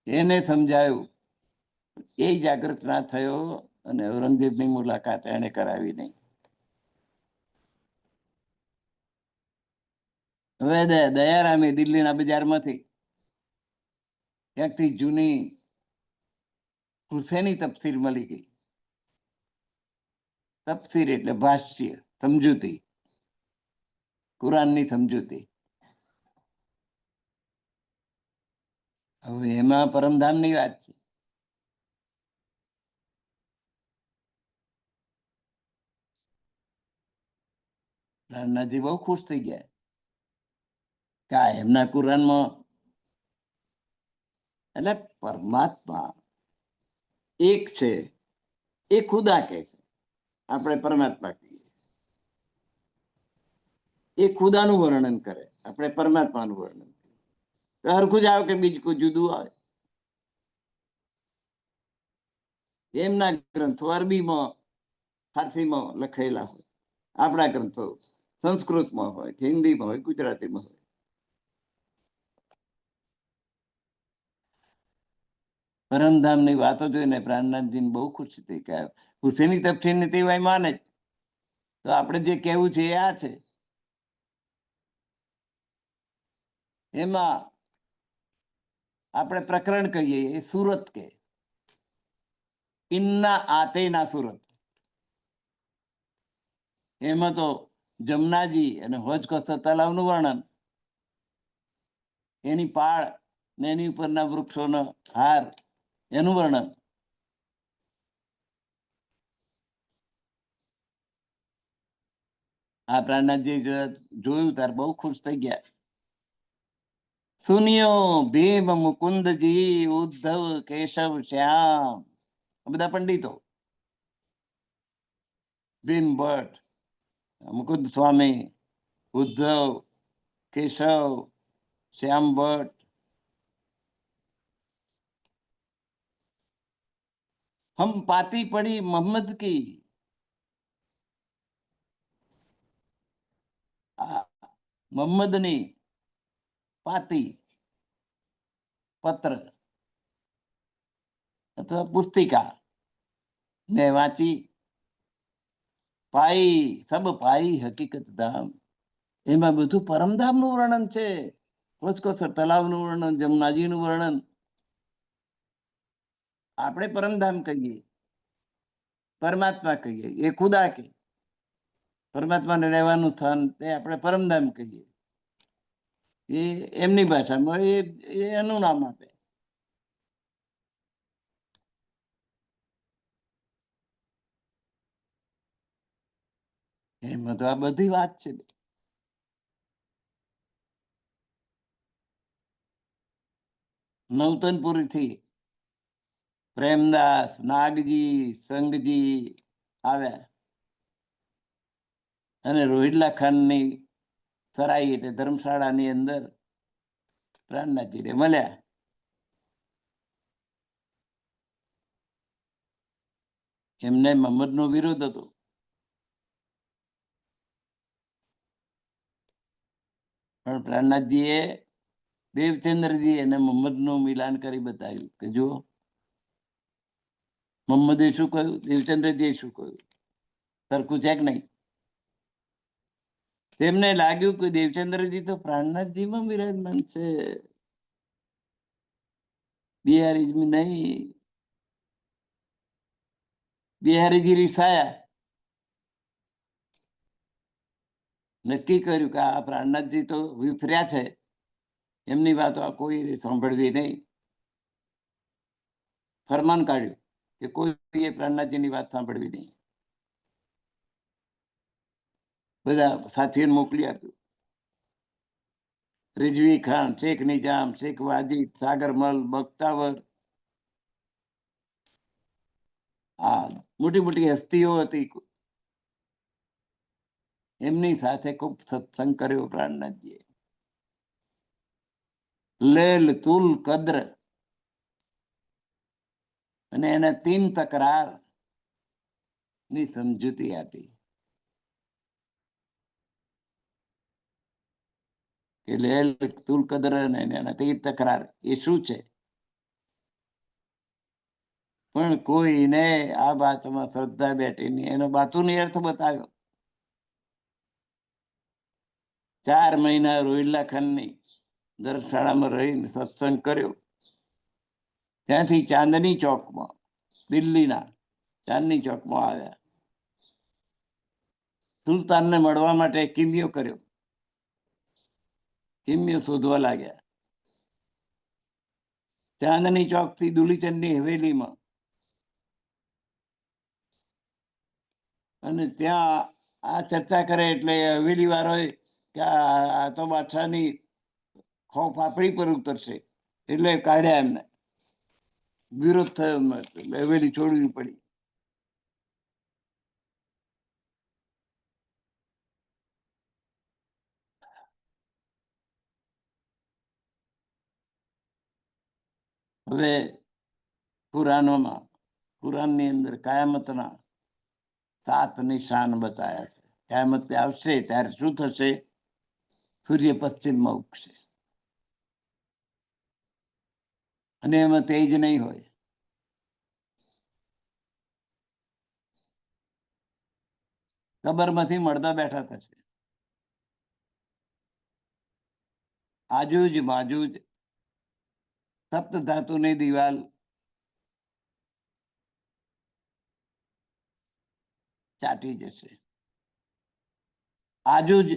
એને સમજાયું, એ જાગૃત ના થયો અને ઔરંગઝેબની મુલાકાત એને કરાવી નહીં. હવે દયારામે દિલ્હીના બજારમાંથી ક્યાંકથી જૂની હુસેની તફસીર મળી ગઈ. તફસીર એટલે ભાષ્ય, સમજૂતી, કુરાનની સમજૂતી. હવે એમાં પરમધામની વાત છે. રામનાથજી બહુ ખુશ થઈ ગયા કે એમના કુરાનમાં એટલે પરમાત્મા એક છે, એ ખુદા કે છે, આપણે પરમાત્મા કહીએ. એ ખુદાનું વર્ણન કરે, આપણે પરમાત્માનું વર્ણન કરીએ. તો હરખું જ આવે કે બીજું કોઈ જુદું આવે? એમના ગ્રંથો અરબીમાં, ફારસીમાં લખાયેલા હોય, આપણા ગ્રંથો સંસ્કૃતમાં હોય, હિન્દીમાં હોય, ગુજરાતીમાં હોય. પરમધામની વાતો જોઈને પ્રાણનાથજીને બહુ ખુશી થઈ કે હુસેની તફસીરને તેવાય માને જ, તો આપણે જે કહેવું છે એ આ છે. એમાં આપણે પ્રકરણ કહીએ એ સુરત કે ઇન્ના આતેના સુરત. એમાં તો જમનાજી અને હોજ કોસ્ટર તલાવનું વર્ણન, એની પાળ ને એની ઉપરના વૃક્ષોનો હાર, એનું વર્ણન. આ પ્રાણનાથજી જોયું ત્યારે બહુ ખુશ થઈ ગયા. સુનિયો ભીમ મુકુંદજી ઉદ્ધવ કેશવ શ્યામ, બધા પંડિતો, ભીમ ભટ્ટ, મુકુંદ સ્વામી, ઉદ્ધવ, કેશવ, શ્યામ ભટ્ટ, હમ પાતી પડી મોહમ્મદ કી. મોહમ્મદની પાતી, પત્ર અથવા પુસ્તિકા મેં વાંચી. પાઈ સબ પાઈ હકીકત ધામ. એમાં બધું પરમધામનું વર્ણન છે. હોજકોસર તલાવનું વર્ણન, જમનાજીનું વર્ણન. આપણે પરમધામ કહીએ, પરમાત્મા કહીએ, એ ખુદા કે પરમાત્માને રહેવાનું સ્થાન તે આપણે પરમધામ કહીએ. એ એમની ભાષામાં એ એનું નામ આપે. એમાં તો આ બધી વાત છે. નવતનપુરીથી પ્રેમદાસ, નાગજી, સંઘજી આવ્યા અને રોહિલ્લા ખાનની સરાઈ એટલે ધર્મશાળાની અંદર પ્રાણનાથજીને મળ્યા. એમને મહમ્મદનો વિરોધ હતો. પણ પ્રાણનાથજીએ દેવચંદ્રજી અને મહમ્મદનું મિલાન કરી બતાવ્યું કે જો મહમ્મદે શું કહ્યું, દેવચંદ્રજીએ શું કહ્યું, સરખું છે કે નહીં. તેમને લાગ્યું કે દેવચંદ્રજી તો પ્રાણનાથજીમાં બિરાજમાન છે, બિહારીજી નહીં. બિહારીજી રીસાયા, નક્કી કર્યું કે આ પ્રાણનાથજી તો વિફર્યા છે, એમની વાતો આ કોઈ સાંભળવી નહીં. ફરમાન કાઢ્યું કે કોઈ પ્રાણનાથજીની વાત સાંભળવી નહીં. બધા સાથીઓને મોકલી આપ્યું. રિઝવી ખાન, શેખ નિજામ, શેખ વાજીદ, સાગરમલ, બખ્તાવર, આ મોટી મોટી હસ્તીઓ હતી, એમની સાથે ખૂબ સત્સંગ કર્યો પ્રાણનાથજીએ. લેલ તુલ કદ્ર અને એને 3 તકરાર ની સમજૂતી આપી કે લેલ તુલ કદ્ર અને એના 3 તકરાર એ શું છે. પણ કોઈને આ વાતમાં શ્રદ્ધા બેઠી નહીં. એનો બાતુની અર્થ બતાવ્યો. 4 મહિના રોહિલ્લા ખાનની ધર્મશાળામાં રહીને સત્સંગ કર્યો. ત્યાંથી ચાંદની ચોકમાં, દિલ્હીના ચાંદની ચોકમાં આવ્યા. સુલતાનને મળવા માટે કિમિયો કર્યો. કિમિયો શોધવા લાગ્યા. ચાંદની ચોકથી દુલીચંદની હવેલીમાં, અને ત્યાં આ ચર્ચા કરે એટલે હવેલી વાળો કે આ તો બાદશાહની ખોફ આપણી પર ઉતરશે એટલે કાઢ્યા એમને. વિરોધ થયો, એટલે હવેલી છોડવી પડી. હવે કુરાનની અંદર કયામતના 7 નિશાન બતાવ્યા છે. કયામત આવશે ત્યારે શું થશે? સૂર્ય પશ્ચિમમાં ઉગશે અને એમાં તેજ નહીં હોય. કબરમાંથી મળદા બેઠા થશે. આજુજ માજુજ સપ્ત ધાતુની દિવાલ ચાટી જશે. આજુજ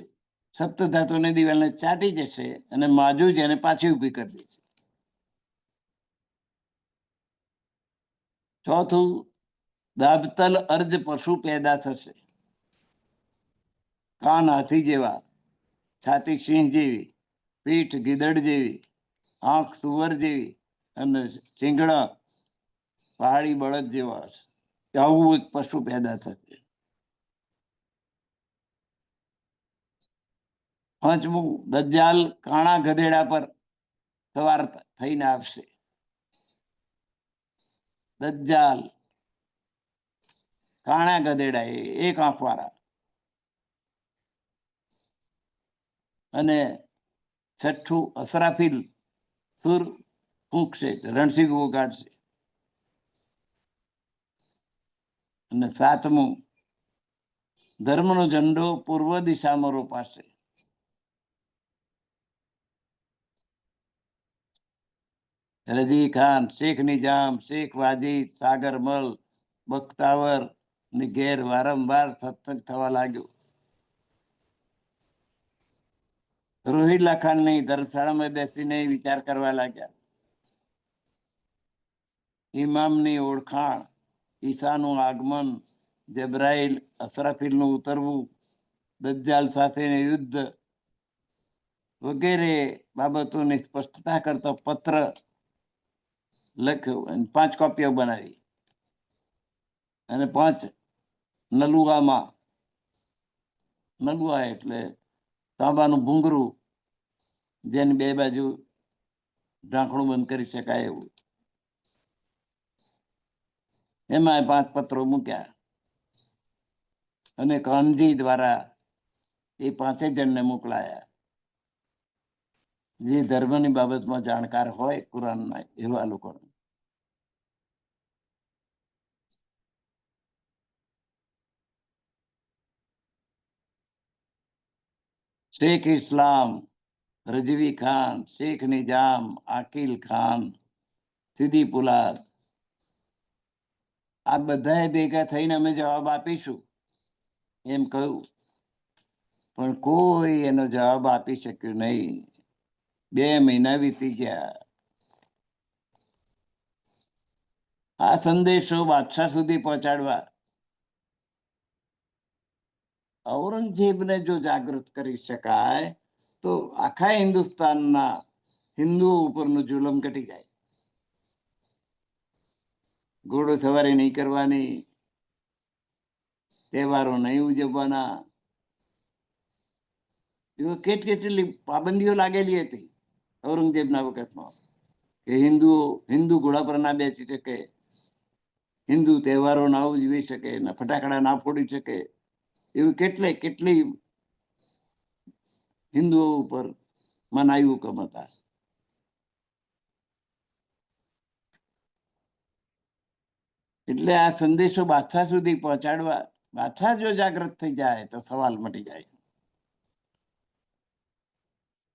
સપ્ત ધાતુની દિવાલને ચાટી જશે અને માજુજ એને પાછી ઊભી કરી દેશે. ચોથું, દાબતલ અર્જ પશુ પેદા થશે. કાન હાથી જેવા, છાતી સિંહ જેવી, પીઠ ગીદડ જેવી, આંખ સુવર જેવી અને શિંગડા પહાડી બળદ જેવા હશે. આવું એક પશુ પેદા થશે. 5મું, દજ્જાલ કાણા ગધેડા પર સવાર થઈને આવશે. દજ્જાલ કાણા ગધેડા, એક આંખ વાળા. અને 6ઠું, અસરાફીલ સુર ફૂંકશે, રણસિંગ વગાડશે. અને 7મું, ધર્મનો ઝંડો પૂર્વ દિશામાં રોપાશે. રઝી ખાન, શેખ નિજામ, શેખ વાજીદ, સાગરમલ, બખ્તાવર ની ઘેર વારંવાર સત્સંગ થવા લાગ્યો. રોહિલ્લા ખાનની ધર્મશાળામાં બેસીને વિચાર કરવા લાગ્યા. ઇમામની ઓળખાણ, ઈસાનું આગમન, જબ્રાઈલ, અસરાફીલનું ઉતરવું, દજ્જાલ સાથેનું યુદ્ધ વગેરે બાબતોની સ્પષ્ટતા કરતો પત્ર લખ્યું અને 5 કોપીઓ બનાવી અને 5 નલુઆમાં, નલુઆ એટલે તાંબાનું ભૂંગરું જેની 2 બાજુ ઢાંકણું બંધ કરી શકાય એવું, એમાં 5 પત્રો મૂક્યા અને કાનજી દ્વારા એ 5 જણને મોકલાયા જે ધર્મની બાબતમાં જાણકાર હોય કુરાનના એવા લોકો. શેખ ઇસ્લામ, રજવી ખાન, શેખ નિજામ, આકિલ ખાન, સીદી પુલાદ, આ બધા ભેગા થઈને અમે જવાબ આપીશું એમ કહ્યું, પણ કોઈ એનો જવાબ આપી શક્યું નહીં. 2 મહિના વીતી ગયા. આ સંદેશો બાદશાહ સુધી પહોંચાડવા ઔરંગઝેબને જો જાગૃત કરી શકાય તો આખા હિન્દુસ્તાનના હિન્દુઓ ઉપરનું જુલમ ઘટી જાય. ઘોડો સવારી નહીં કરવાની, તહેવારો નહીં ઉજવવાના, એવો કેટલી પાબંદીઓ લાગેલી હતી ઔરંગઝેબના વખતમાં કે હિન્દુ ઘોડા પર ના બેસી શકે, હિન્દુ તહેવારો ના ઉજવી શકે, ફટાકડા ના ફોડી શકે, એવી કેટલી હિન્દુઓ ઉપર મનાઈ હુકમ હતા. એટલે આ સંદેશો બાદશાહ સુધી પહોંચાડવા, બાદશાહ જો જાગૃત થઈ જાય તો સવાલ મટી જાય.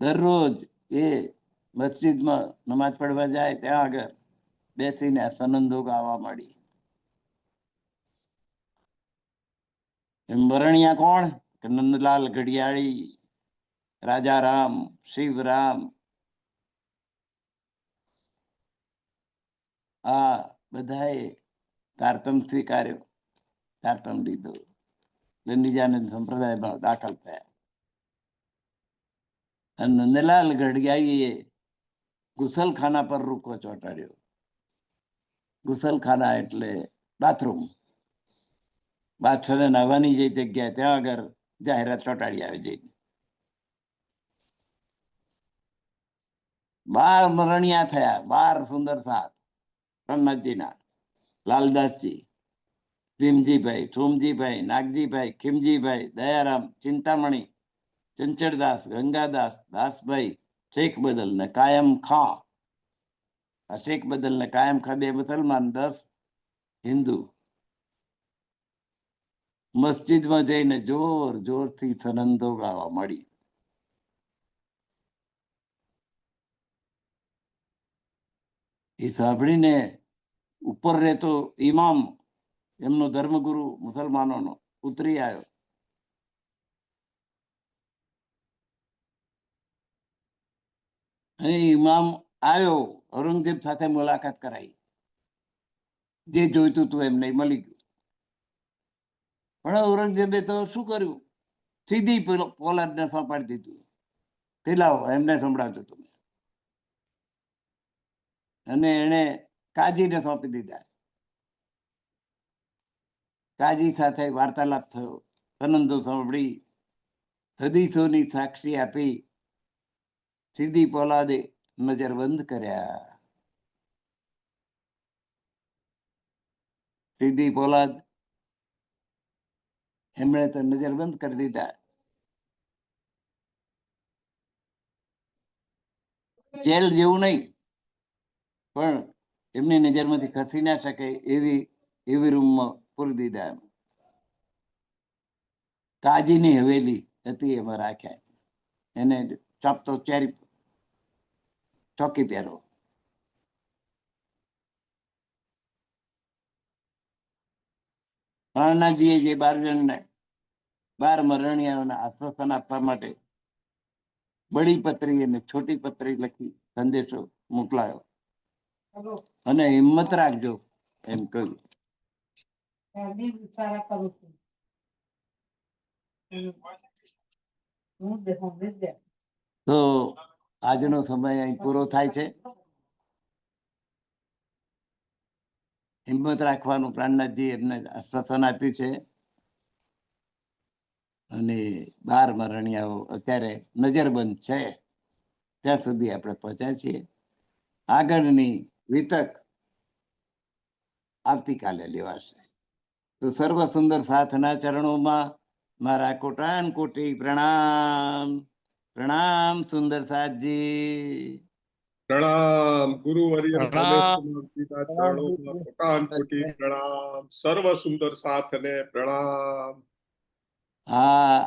દરરોજ એ મસ્જિદમાં નમાજ પડવા જાય ત્યાં આગળ બેસીને સનંદો ગાવા માંડી. વરણિયા કોણ? નંદલાલ ઘડિયાળી, રાજારામ, શિવરામ, આ બધાએ તારતમ સ્વીકાર્યો, તારતમ લીધો, નિજાનંદ સંપ્રદાયમાં દાખલ થયા. અને નંદલાલ ઘડિયાળીએ ગુસલખાના પર રૂખો ચોંટાડ્યો. ગુસલખાના એટલે બાથરૂમ, બાદશાહને નાહવાની જે જગ્યા ત્યાં આગળ જાહેરાત ચોંટાડી આવે જઈને. 12 મરણિયા થયા, 12 સુંદર સાથ પ્રણનાથજીના, લાલદાસજી, ભીમજીભાઈ, સોમજીભાઈ, નાગજીભાઈ, ખીમજીભાઈ, દયારામ, ચિંતામણી, ચંચળદાસ, ગંગાદાસ, દાસભાઈ, શેખ બદલ ને કાયમ ખાં. આ શેખ બદલ ને કાયમ ખાં 2 મુસલમાન, 10 હિન્દુ મસ્જિદમાં જઈને જોર જોરથી સનંદો ગાવા મળી. એ સાંભળીને ઉપર રહેતો ઇમામ, એમનો ધર્મગુરુ મુસલમાનોનો, ઉતરી આવ્યો. અને ઇમામ આવ્યો, ઔરંગઝેબ સાથે મુલાકાત કરાઈ, જે જોઈતું હતું એમને મળી ગયું. પણ ઔરંગઝેબે તો શું કર્યું? સીધી પોલાદને સોંપાડી દીધું કે લાવો એમને સંભળાવજો તમે. અને એને કાજીને સોંપી દીધા. કાજી સાથે વાર્તાલાપ થયો, સનંદો સાંભળી, હદીસોની સાક્ષી આપી. સીધી પોલાદે નજર બંધ કર્યા. સીધી પોલાદ એમણે તો નજર બંધ કરી દીધા. જેલ જેવું નહીં, પણ એમની નજરમાંથી ખસી ના શકે એવી રૂમમાં પૂરી દીધા. કાજીની હવેલી હતી એમાં રાખ્યા. એને ચાપતો ચોકી પહેરો. રાણાજીએ જે 12 જણને 12 મરણિયાઓને આશ્વાસન આપવા માટે બડી પત્રી અને છોટી પત્રી લખી સંદેશો મોકલાયો અને હિંમત રાખજો એમ કહ્યું. તો આજનો સમય અહીં પૂરો થાય છે. હિંમત રાખવાનું પ્રાણનાથજી એમને આશ્વાસન આપ્યું છે. અને 12 રણિયાઓ અત્યારે નજરબંધ છે, ત્યાં સુધી આપણે પહોંચ્યા છીએ. આગળની વિતક આવતીકાલે લેવાશે. તો સર્વ સુંદર સાથના ચરણોમાં મારા કોટાન કોટી પ્રણામ. પ્રણામ સુંદર સાથજી. પ્રણામ ગુરુવર્ય પ્રણામ. રમેશકુમારજીના ચરણોમાં કોટાન કોટી પ્રણામ. સર્વ સુંદર સાથને પ્રણામ. હા